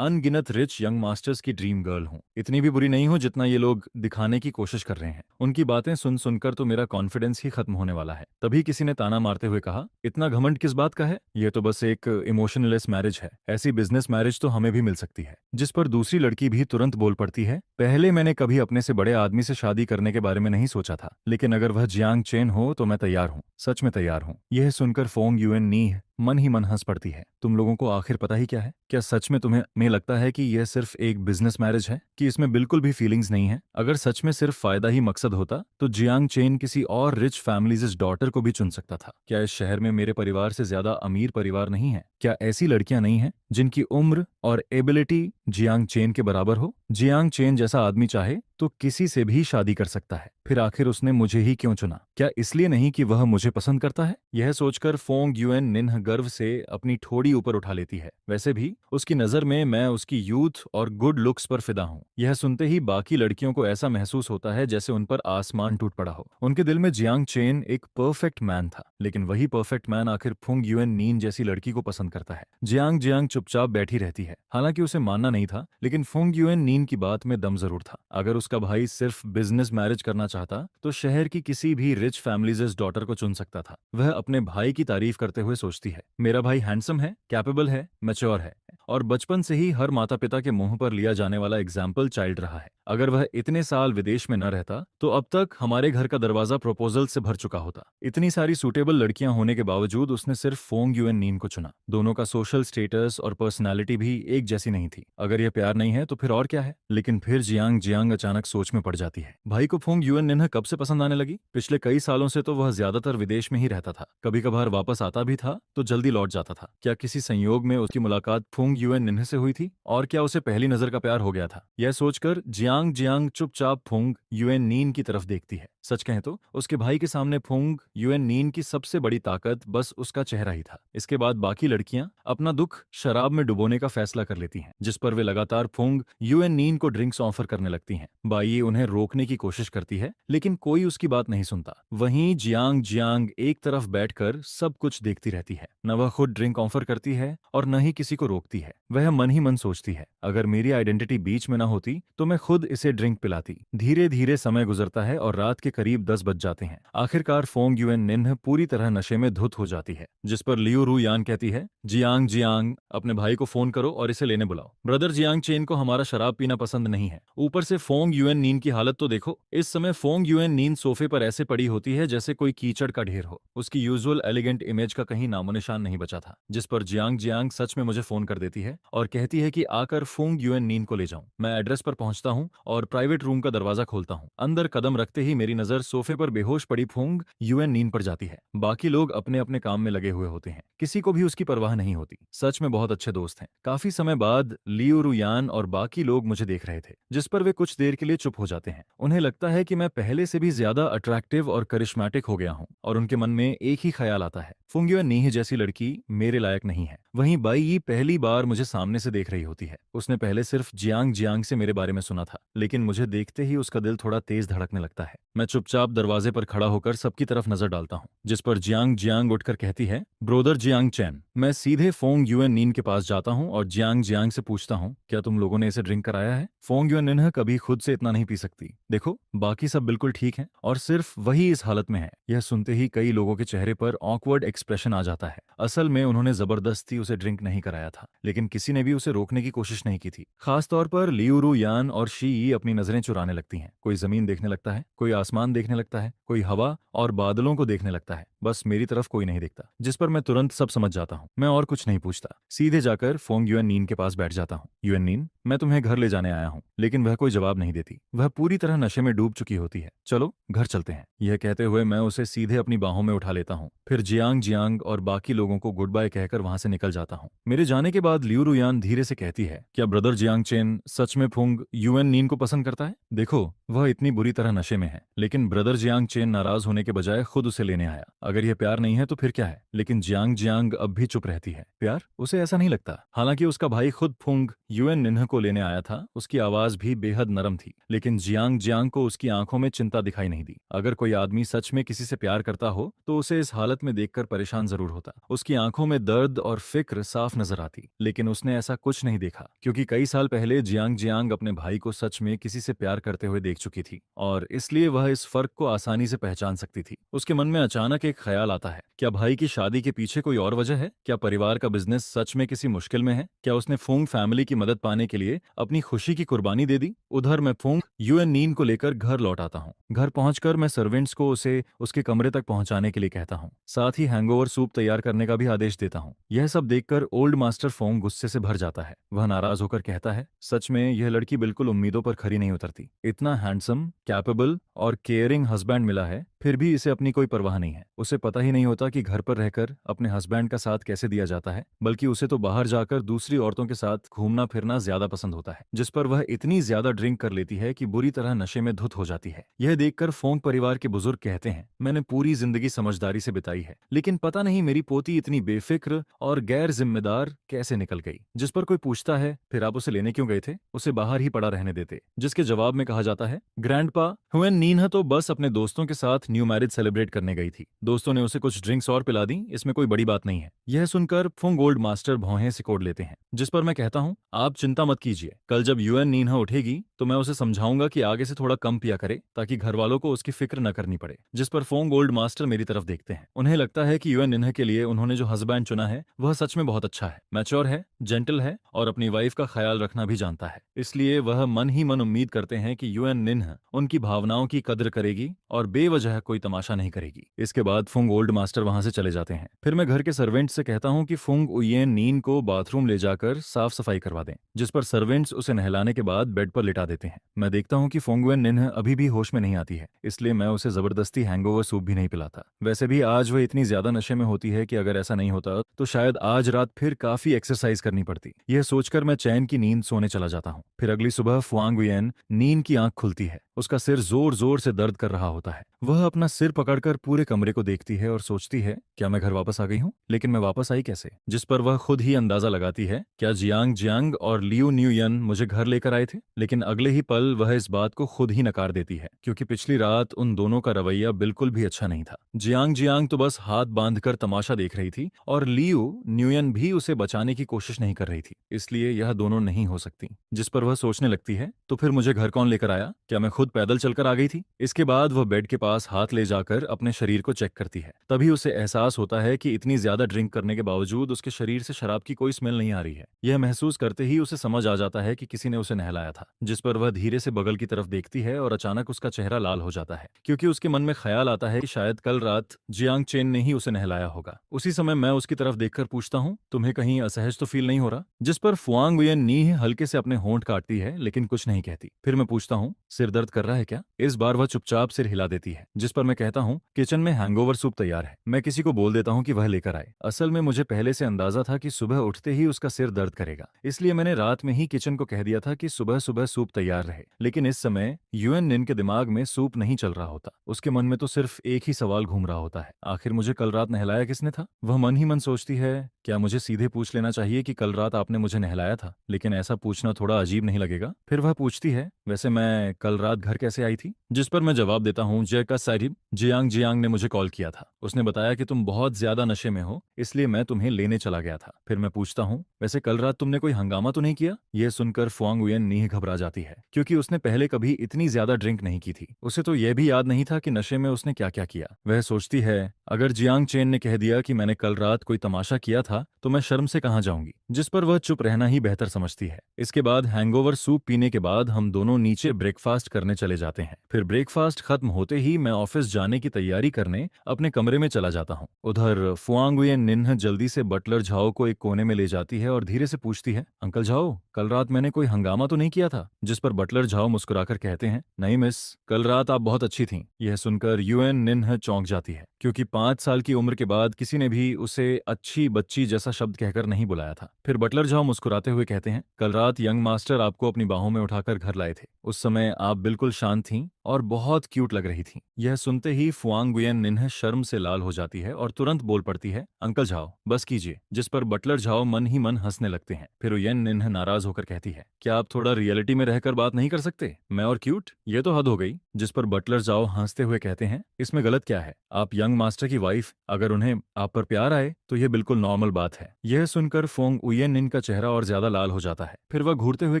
अनगिनत रिच यंग मास्टर्स की ड्रीम गर्ल हूँ। इतनी भी बुरी नहीं हूँ जितना ये लोग दिखाने की कोशिश कर रहे हैं। उनकी बातें सुन सुनकर तो मेरा कॉन्फिडेंस ही खत्म होने वाला है। तभी किसी ने ताना मारते हुए कहा, इतना घमंड किस बात का है? ये तो बस एक इमोशनलेस मैरिज है। ऐसी बिजनेस मैरिज तो हमें भी मिल सकती है। जिस पर दूसरी लड़की भी तुरंत बोल पड़ती है, पहले मैंने कभी अपने से बड़े आदमी से शादी करने के बारे में नहीं सोचा था, लेकिन अगर वह जियांग चेन हो तो मैं तैयार हूँ, सच में तैयार हूँ। यह सुनकर फोंग युएन नीह मन ही मन हंस पड़ती है। तुम लोगों को आखिर पता ही क्या है? क्या सच में तुम्हें में लगता है कि यह सिर्फ एक बिजनेस मैरिज है, कि इसमें बिल्कुल भी फीलिंग्स नहीं है? अगर सच में सिर्फ फायदा ही मकसद होता तो जियांग चेन किसी और रिच फैमिलीज डॉटर को भी चुन सकता था। क्या इस शहर में मेरे परिवार से ज्यादा अमीर परिवार नहीं है? क्या ऐसी लड़कियां नहीं हैं जिनकी उम्र और एबिलिटी जियांग चेन के बराबर हो? जियांग चेन जैसा आदमी चाहे तो किसी से भी शादी कर सकता है। फिर आखिर उसने मुझे ही क्यों चुना? क्या इसलिए नहीं कि वह मुझे पसंद करता है? यह सोचकर फोंग युएन निन्ह गर्व से अपनी ठोड़ी ऊपर उठा लेती है। वैसे भी उसकी नजर में मैं उसकी यूथ और गुड लुक्स पर फिदा हूँ। यह सुनते ही बाकी लड़कियों को ऐसा महसूस होता है जैसे उन पर आसमान टूट पड़ा हो। उनके दिल में जियांग चेन एक परफेक्ट मैन था, लेकिन वही परफेक्ट मैन आखिर फोंग युएन नीन जैसी लड़की को पसंद करता है। जियांग जियांग चुपचाप बैठी रहती है। हालांकि उसे मानना नहीं था, लेकिन फोंग युएन नीन की बात में दम जरूर था। अगर उसका भाई सिर्फ बिजनेस मैरिज करना चाहता तो शहर की किसी भी रिच फैमिलीज डॉटर को चुन सकता था। वह अपने भाई की तारीफ करते हुए सोचती है, मेरा भाई हैंडसम है, कैपेबल है, मैच्योर है और बचपन से ही हर माता पिता के मुंह पर लिया जाने वाला एग्जाम्पल चाइल्ड रहा है। अगर वह इतने साल विदेश में न रहता तो अब तक हमारे घर का दरवाजा प्रपोजल से भर चुका होता। इतनी सारी सूटेबल लड़कियां होने के बावजूद उसने सिर्फ फोंग युएन नीन को चुना। दोनों का सोशल स्टेटस और पर्सनालिटी भी एक जैसी नहीं थी। अगर यह प्यार नहीं है तो फिर और क्या है? लेकिन फिर जियांग जियांग अचानक सोच में पड़ जाती है। भाई को फोंग युएन निन्ह कब से पसंद आने लगी? पिछले कई सालों से तो वह ज्यादातर विदेश में ही रहता था। कभी कभार वापस आता भी था तो जल्दी लौट जाता था। क्या किसी संयोग में उसकी मुलाकात फोंग युएन निन्ह से हुई थी? और क्या उसे पहली नजर का प्यार हो गया था? यह सोचकर जियांग जियांग चुपचाप फोंग युएन नीन की तरफ देखती है। सच कहें तो उसके भाई के सामने फोंग युएन नीन की सबसे बड़ी ताकत बस उसका चेहरा ही था। इसके बाद बाकी लड़कियां अपना दुख शराब में डुबोने का फैसला कर लेती हैं, जिस पर वे लगातार फोंग युएन नीन को ड्रिंक्स ऑफर करने लगती हैं। बाई उन्हें रोकने की कोशिश करती है लेकिन कोई उसकी बात नहीं सुनता। वहीं जियांग जियांग एक तरफ बैठकर सब कुछ देखती रहती है। न वह खुद ड्रिंक ऑफर करती है और न ही किसी को रोकती है। वह मन ही मन सोचती है, अगर मेरी आइडेंटिटी बीच में न होती तो मैं खुद इसे ड्रिंक पिलाती। धीरे धीरे समय गुजरता है और रात के करीब 10 बज जाते हैं। आखिरकार फोंग युएन निन्ह पूरी तरह नशे में धुत हो जाती है, जिस पर लियू रू यान कहती है, जियांग जियांग अपने भाई को फोन करो और इसे लेने बुलाओ। ब्रदर जियांग चेन को हमारा शराब पीना पसंद नहीं है। ऊपर से फोंग युएन नीन की हालत तो देखो। इस समय फोंग युएन नीन सोफे पर ऐसे पड़ी होती है जैसे कोई कीचड़ का ढेर हो। उसकी यूजुअल एलिगेंट इमेज का कहीं नामो निशान नहीं बचा था। जिस पर जियांग जियांग सच में मुझे फोन कर देती है और कहती है कि आकर फोंग युएन नीन को ले जाऊं। मैं एड्रेस पर पहुंचता हूं और प्राइवेट रूम का दरवाजा खोलता हूं। अंदर कदम रखते ही मेरी नजर सोफे पर बेहोश पड़ी फोंग युएन नीन पर जाती है। बाकी लोग अपने अपने काम में लगे हुए होते हैं, किसी को भी उसकी परवाह नहीं होती। सच में बहुत अच्छे दोस्त हैं। काफी समय बाद लियू रू यान और बाकी लोग मुझे देख रहे थे, जिस पर वे कुछ देर के लिए चुप हो जाते हैं। उन्हें लगता है कि मैं पहले से भी ज्यादा अट्रैक्टिव और करिश्मेटिक हो गया हूं और उनके मन में एक ही ख्याल आता है, फोंग युएन नीह जैसी लड़की मेरे लायक नहीं है। वहीं बाई यी पहली बार मुझे सामने से देख रही होती है। उसने पहले सिर्फ जियांग जियांग से मेरे बारे में सुना था, लेकिन मुझे देखते ही उसका दिल थोड़ा तेज धड़कने लगता है। मैं चुपचाप दरवाजे पर खड़ा होकर सबकी तरफ नजर डालता हूँ, जिस पर जियांग जियांग उठकर कहती है, ब्रोदर जियांग चैन। मैं सीधे फोंग युएन नीन के पास जाता हूँ और जियांग जियांग से पूछता हूँ, क्या तुम लोगों ने इसे ड्रिंक कराया है? फोंग युएन निन्ह कभी खुद से इतना नहीं पी सकती। देखो, बाकी सब बिल्कुल ठीक है और सिर्फ वही इस हालत में है। यह सुनते ही कई लोगों के चेहरे पर ऑकवर्ड एक्सप्रेशन आ जाता है। असल में उन्होंने जबरदस्ती उसे ड्रिंक नहीं कराया था, लेकिन किसी ने भी उसे रोकने की कोशिश नहीं की थी। खासतौर पर लियू रू यान और शी यी अपनी नजरें चुराने लगती हैं। कोई जमीन देखने लगता है, कोई आसमान देखने लगता है, कोई हवा और बादलों को देखने लगता है। बस मेरी तरफ कोई नहीं देखता, जिस पर मैं तुरंत सब समझ जाता हूँ। मैं और कुछ नहीं पूछता, सीधे जाकर फोंग युएन नीन के पास बैठ जाता हूँ। युएन नीन, मैं तुम्हें घर ले जाने आया हूँ। लेकिन वह कोई जवाब नहीं देती। वह पूरी तरह नशे में डूब चुकी होती है। चलो घर चलते हैं। यह कहते हुए मैं उसे सीधे अपनी बाहों में उठा लेता हूँ। फिर जियांग जियांग और बाकी लोगों को गुड बाय कहकर वहां से निकल जाता हूँ। मेरे जाने के बाद लियू रू यान धीरे से कहती है, क्या ब्रदर जियांग चेन सच में फोंग युएन नीन को पसंद करता है? देखो, वह इतनी बुरी तरह नशे में है, लेकिन ब्रदर जियांग चेन नाराज होने के बजाय खुद उसे लेने आया। अगर यह प्यार नहीं है तो फिर क्या है? लेकिन जियांग जियांग अब भी चुप रहती है। प्यार? उसे ऐसा नहीं लगता। हालांकि उसका भाई खुद फोंग युएन निन्ह को लेने आया था। उसकी आवाज भी बेहद नरम थी, लेकिन जियांग जियांग को उसकी आंखों में चिंता दिखाई नहीं दी। अगर कोई आदमी सच में किसी से प्यार करता हो तो उसे इस हालत में देखकर परेशान जरूर होता। उसकी आंखों में दर्द और फिक्र साफ नजर आती, लेकिन उसने ऐसा कुछ नहीं देखा, क्योंकि कई साल पहले जियांग जियांग अपने भाई को सच में किसी से प्यार करते हुए देख चुकी थी और इसलिए वह इस फर्क को आसानी से पहचान सकती थी। उसके मन में अचानक एक ख्याल आता है, क्या भाई की शादी के पीछे कोई और वजह है? क्या परिवार का बिजनेस सच में किसी मुश्किल में है? क्या उसने फोंग फैमिली की मदद पाने के लिए अपनी खुशी की कुर्बानी दे दी? उधर मैं फोंग युएन नीन को लेकर घर लौट आता हूँ। घर पहुंचकर मैं सर्वेंट्स को उसे उसके कमरे तक पहुंचाने के लिए कहता हूँ। साथ ही हैंगओवर सूप तैयार करने का भी आदेश देता हूँ। यह सब देखकर ओल्ड मास्टर फोंग गुस्से से भर जाता है। वह नाराज होकर कहता है, सच में यह लड़की बिल्कुल उम्मीदों पर खरी नहीं उतरती। इतना हैंडसम, कैपेबल और केयरिंग हस्बैंड मिला है, फिर भी इसे अपनी कोई परवाह नहीं है। उसे पता ही नहीं होता कि घर पर रहकर अपने हस्बैंड का साथ कैसे दिया जाता है, बल्कि उसे तो बाहर जाकर दूसरी औरतों के साथ घूमना फिरना ज्यादा पसंद होता है, जिस पर वह इतनी ज्यादा ड्रिंक कर लेती है कि बुरी तरह नशे में धुत हो जाती है। यह देखकर फोंग परिवार के बुजुर्ग कहते हैं, मैंने पूरी जिंदगी समझदारी से बिताई है, लेकिन पता नहीं मेरी पोती इतनी बेफिक्र और गैर जिम्मेदार कैसे निकल गई। जिस पर कोई पूछता है, फिर आप उसे लेने क्यों गए थे? उसे बाहर ही पड़ा रहने देते। जिसके जवाब में कहा जाता है, ग्रैंडपा, हुएन नीन तो बस अपने दोस्तों के साथ न्यू मैरिज सेलिब्रेट करने गई थी। दोस्तों ने उसे कुछ ड्रिंक्स और पिला दी, इसमें कोई बड़ी बात नहीं है। यह सुनकर फुंग ओल्ड मास्टर भौहें सिकोड़ लेते हैं, जिस पर मैं कहता हूँ, आप चिंता मत कीजिए, कल जब यूएन नीन्हा उठेगी तो मैं उसे समझाऊंगा कि आगे से थोड़ा कम पिया करे ताकि घर वालों को उसकी फिक्र न करनी पड़े। जिस पर फोंग ओल्ड मास्टर मेरी तरफ देखते हैं। उन्हें लगता है कि यूएन निन्हा के लिए उन्होंने जो हस्बैंड चुना है वह सच में बहुत अच्छा है, मैच्योर है, जेंटल है और अपनी वाइफ का ख्याल रखना भी जानता है। इसलिए वह मन ही मन उम्मीद करते हैं कि यूएन निन्हा उनकी भावनाओं की कद्र करेगी और बेवजह कोई तमाशा नहीं करेगी। इसके बाद फुंग ओल्ड मास्टर वहां से चले जाते हैं। फिर मैं घर के सर्वेंट से कहता हूँ कि फुंग उयेन नीन को बाथरूम ले जाकर साफ सफाई करवा दें, जिस पर सर्वेंट्स उसे नहलाने के बाद बेड पर लिटा देते हैं। मैं देखता हूँ कि फुंगवेन निन्हा अभी भी होश में नहीं आती है, इसलिए मैं उसे जबरदस्ती हैंगओवर सूप भी नहीं पिलाता। वैसे भी आज वह इतनी ज्यादा नशे में होती है कि अगर ऐसा नहीं होता तो शायद आज रात फिर काफी एक्सरसाइज करनी पड़ती। यह सोचकर मैं चैन की नींद सोने चला जाता हूँ। फिर अगली सुबह फुआंग वियन नीन की आंख खुलती है। उसका सिर जोर जोर से दर्द कर रहा होता है। वह अपना सिर पकड़कर पूरे कमरे को देखती है और सोचती है, क्या मैं घर वापस आ गई हूँ? लेकिन मैं वापस आई कैसे? जिस पर वह खुद ही अंदाजा लगाती है, क्या जियांग जियांग और लियू न्यूयन मुझे घर लेकर आए थे? लेकिन अगले ही पल वह इस बात को खुद ही नकार देती है, क्योंकि पिछली रात उन दोनों का रवैया बिल्कुल भी अच्छा नहीं था। जियांग जियांग तो बस हाथ बांधकर तमाशा देख रही थी और लियू न्यूयन भी उसे बचाने की कोशिश नहीं कर रही थी, इसलिए यह दोनों नहीं हो सकती। जिस पर वह सोचने लगती है, तो फिर मुझे घर कौन लेकर आया? क्या मैं खुद पैदल चलकर आ गई थी? इसके बाद वह बेड के पास हाथ ले जाकर अपने शरीर को चेक करती है। तभी उसे एहसास होता है कि इतनी ज्यादा ड्रिंक करने के बावजूद उसके शरीर से शराब की कोई स्मेल नहीं आ रही है। यह महसूस करते ही उसे समझ आ जाता है कि किसी ने उसे नहलाया था। जिस पर वह धीरे से बगल की तरफ देखती है और अचानक उसका चेहरा लाल हो जाता है, क्योंकि उसके मन में ख्याल आता है कि शायद कल रात जियांग चेन ने ही उसे नहलाया होगा। उसी समय मैं उसकी तरफ देखकर पूछता हूँ, तुम्हें कहीं असहज तो फील नहीं हो रहा? जिस पर फुआंग वियन नी हल्के से अपने होंठ काटती है, लेकिन कुछ नहीं कहती। फिर मैं पूछता हूँ, सिर दर्द कर रहा है क्या? इस बार वह चुपचाप सिर हिला देती है। जिस पर मैं कहता हूँ, किचन में हैंगओवर सूप तैयार है, मैं किसी को बोल देता हूँ कि वह लेकर आए। असल में मुझे पहले से अंदाजा था कि सुबह उठते ही उसका सिर दर्द करेगा, इसलिए मैंने रात में ही किचन को कह दिया था कि सुबह सुबह सूप तैयार रहे। लेकिन इस समय यूएन निन के दिमाग में सूप नहीं चल रहा होता। उसके मन में तो सिर्फ एक ही सवाल घूम रहा होता है, आखिर मुझे कल रात नहलाया किसने था? वह मन ही मन सोचती है, क्या मुझे सीधे पूछ लेना चाहिए कि कल रात आपने मुझे नहलाया था? लेकिन ऐसा पूछना थोड़ा अजीब नहीं लगेगा? फिर वह पूछती है, वैसे मैं कल रात घर कैसे आई थी? जिस पर मैं जवाब देता हूँ, जयका साहिब, जियांग जियांग ने मुझे कॉल किया था। उसने बताया कि तुम बहुत ज्यादा नशे में हो, इसलिए मैं तुम्हें लेने चला गया था। फिर मैं पूछता हूँ, वैसे कल रात तुमने कोई हंगामा तो नहीं किया? यह सुनकर फुआंग वियन नीह घबरा जाती है, क्योंकि उसने पहले कभी इतनी ज्यादा ड्रिंक नहीं की थी। उसे तो यह भी याद नहीं था कि नशे में उसने क्या क्या किया। वह सोचती है, अगर जियांग चेन ने कह दिया कि मैंने कल रात कोई तमाशा किया था तो मैं शर्म से कहाँ जाऊंगी। जिस पर वह चुप रहना ही बेहतर समझती है। इसके बाद हैंगओवर सूप पीने के बाद हम दोनों नीचे ब्रेकफास्ट करने चले जाते हैं। फिर ब्रेकफास्ट खत्म होते ही मैं ऑफिस जाने की तैयारी करने अपने कमरे में चला जाता हूँ। उधर फुआंग वियन निन्ह जल्दी से बटलर झाओ को एक कोने में ले जाती है और धीरे से पूछती है, अंकल झाओ, कल रात मैंने कोई हंगामा तो नहीं किया था? जिस पर बटलर झाओ मुस्कुराकर कहते हैं, नहीं मिस, कल रात आप बहुत अच्छी थीं। यह सुनकर यूएन निन्ह चौंक जाती है, क्योंकि 5 साल की उम्र के बाद किसी ने भी उसे अच्छी बच्ची जैसा शब्द कहकर नहीं बुलाया था। फिर बटलर झाओ मुस्कुराते हुए कहते हैं, कल रात यंग मास्टर आपको अपनी बाहों में उठाकर घर लाए थे। उस समय आप बिल्कुल शांत थीं और बहुत क्यूट लग रही थीं। यह सुनते ही फुआंग गुयन निन्ह शर्म से लाल हो जाती है और तुरंत बोल पड़ती है, अंकल झाओ, बस कीजिए। जिस पर बटलर झाओ मन ही मन हंसने लगते हैं। फिर उयन निन्ह नाराज होकर कहती है, क्या आप थोड़ा रियलिटी में रहकर बात नहीं कर सकते? मैं और क्यूट, ये तो हद हो गई। जिस पर बटलर झाओ हंसते हुए कहते हैं, इसमें गलत क्या है? आप यंग मास्टर की वाइफ, अगर उन्हें आप पर प्यार आए तो यह बिल्कुल नॉर्मल बात है। यह सुनकर फोंग उयन निन का चेहरा और ज्यादा लाल हो जाता है। फिर वह घूरते हुए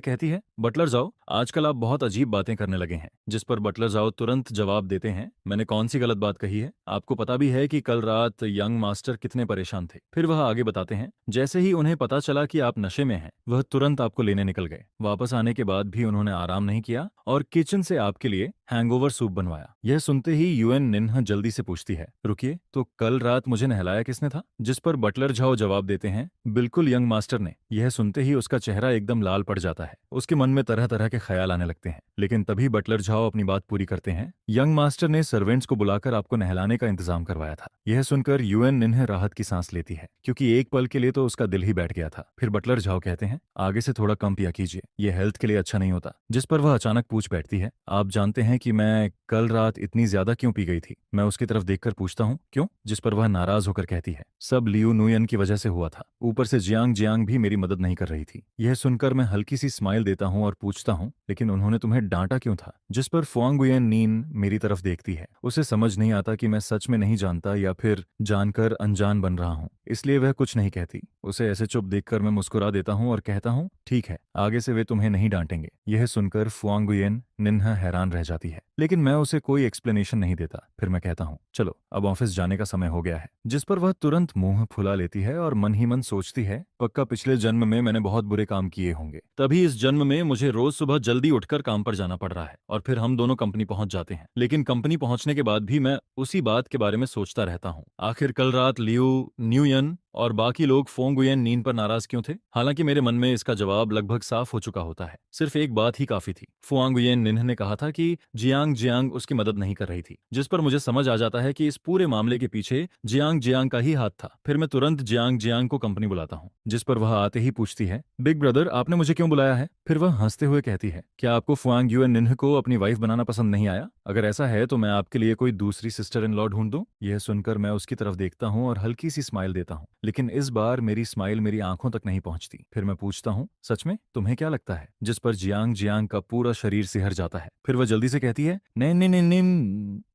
कहती है, बटलर जाओ, आजकल आप बहुत अजीब बातें करने लगे हैं। जिस पर बटलर जाओ तुरंत जवाब देते हैं, मैंने कौन सी गलत बात कही है? आपको पता भी है कि कल रात यंग मास्टर कितने परेशान थे। फिर वह आगे बताते हैं, जैसे ही उन्हें पता चला कि आप नशे में हैं, वह तुरंत आपको लेने निकल गए। वापस आने के बाद भी उन्होंने आराम नहीं किया और किचन से आपके लिए हैंगओवर सूप बनवाया। यह सुनते ही यूएन निन्ह जल्दी से पूछती है, रुकिए, तो कल रात मुझे नहलाया किसने था? जिस पर बटलर झाओ जवाब देते हैं, बिल्कुल यंग मास्टर ने। यह सुनते ही उसका चेहरा एकदम लाल पड़ जाता है। उसके मन में तरह तरह के ख्याल आने लगते हैं। लेकिन तभी बटलर झाओ अपनी बात पूरी करते हैं, यंग मास्टर ने सर्वेंट्स को बुलाकर आपको नहलाने का इंतजाम करवाया था। यह सुनकर यूएन निन्ह राहत की सांस लेती है, क्योंकि एक पल के लिए तो उसका दिल ही बैठ गया था। फिर बटलर झाओ कहते हैं, आगे से थोड़ा थोड़ा कम पिया कीजिए, ये हेल्थ के लिए अच्छा नहीं होता। जिस पर वह अचानक पूछ बैठती है, आप जानते हैं कि मैं कल रात इतनी ज्यादा क्यों पी गई थी? मैं उसकी तरफ देखकर पूछता हूँ, क्यों? जिस पर वह नाराज होकर कहती है, सब लियू नुयन की वजह से हुआ था, ऊपर से जियांग जियांग भी मेरी मदद नहीं कर रही थी। यह सुनकर मैं हल्की सी स्माइल देता हूँ और पूछता हूँ, लेकिन उन्होंने तुम्हें डांटा क्यों था? जिस पर फुआंगुयन नीन मेरी तरफ देखती है। उसे समझ नहीं आता कि मैं सच में नहीं जानता या फिर जानकर अनजान बन रहा हूँ, इसलिए वह कुछ नहीं कहती। उसे ऐसे चुप देखकर मैं मुस्कुरा देता हूँ और कहता हूँ, ठीक है, आगे से वे तुम्हें नहीं डांटेंगे। यह सुनकर फुआंगुयन निन्हा हैरान रह जाती है, लेकिन मैं उसे कोई एक्सप्लेनेशन नहीं देता। फिर मैं कहता हूँ, चलो अब ऑफिस जाने का समय हो गया है। जिस पर वह तुरंत मुंह फुला लेती है और मन ही मन सोचती है, पक्का पिछले जन्म में मैंने बहुत बुरे काम किए होंगे, तभी इस जन्म में मुझे रोज सुबह जल्दी उठकर काम पर जाना पड़ रहा है। और फिर हम दोनों कंपनी पहुंच जाते हैं, लेकिन कंपनी पहुंचने के बाद भी मैं उसी बात के बारे में सोचता रहता हूँ। आखिर कल रात लियू न्यूयन और बाकी लोग फोंगुयन नीन पर नाराज क्यों थे? हालांकि मेरे मन में इसका जवाब लगभग साफ हो चुका होता है। सिर्फ एक बात ही काफी थी। फुआंगुयन निन्ह ने कहा था कि जियांग जियांग उसकी मदद नहीं कर रही थी, जिस पर मुझे समझ आ जाता है कि इस पूरे मामले के पीछे जियांग जियांग का ही हाथ था। फिर मैं तुरंत जियांग जियांग को कंपनी बुलाता हूँ, जिस पर वह आते ही पूछती है, बिग ब्रदर आपने मुझे क्यों बुलाया है? फिर वह हंसते हुए कहती है, क्या आपको फुआंगुयन निन्ह को अपनी वाइफ बनाना पसंद नहीं आया? अगर ऐसा है तो मैं आपके लिए कोई दूसरी सिस्टर इन लॉ ढूंढ दूं? यह सुनकर मैं उसकी तरफ देखता हूँ और हल्की सी स्माइल देता हूँ, लेकिन इस बार मेरी स्माइल मेरी आंखों तक नहीं पहुंचती। फिर मैं पूछता हूँ, सच में तुम्हें क्या लगता है? जिस पर जियांग जियांग का पूरा शरीर सिहर जाता है। फिर वह जल्दी से कहती है, नहीं नहीं नहीं नहीं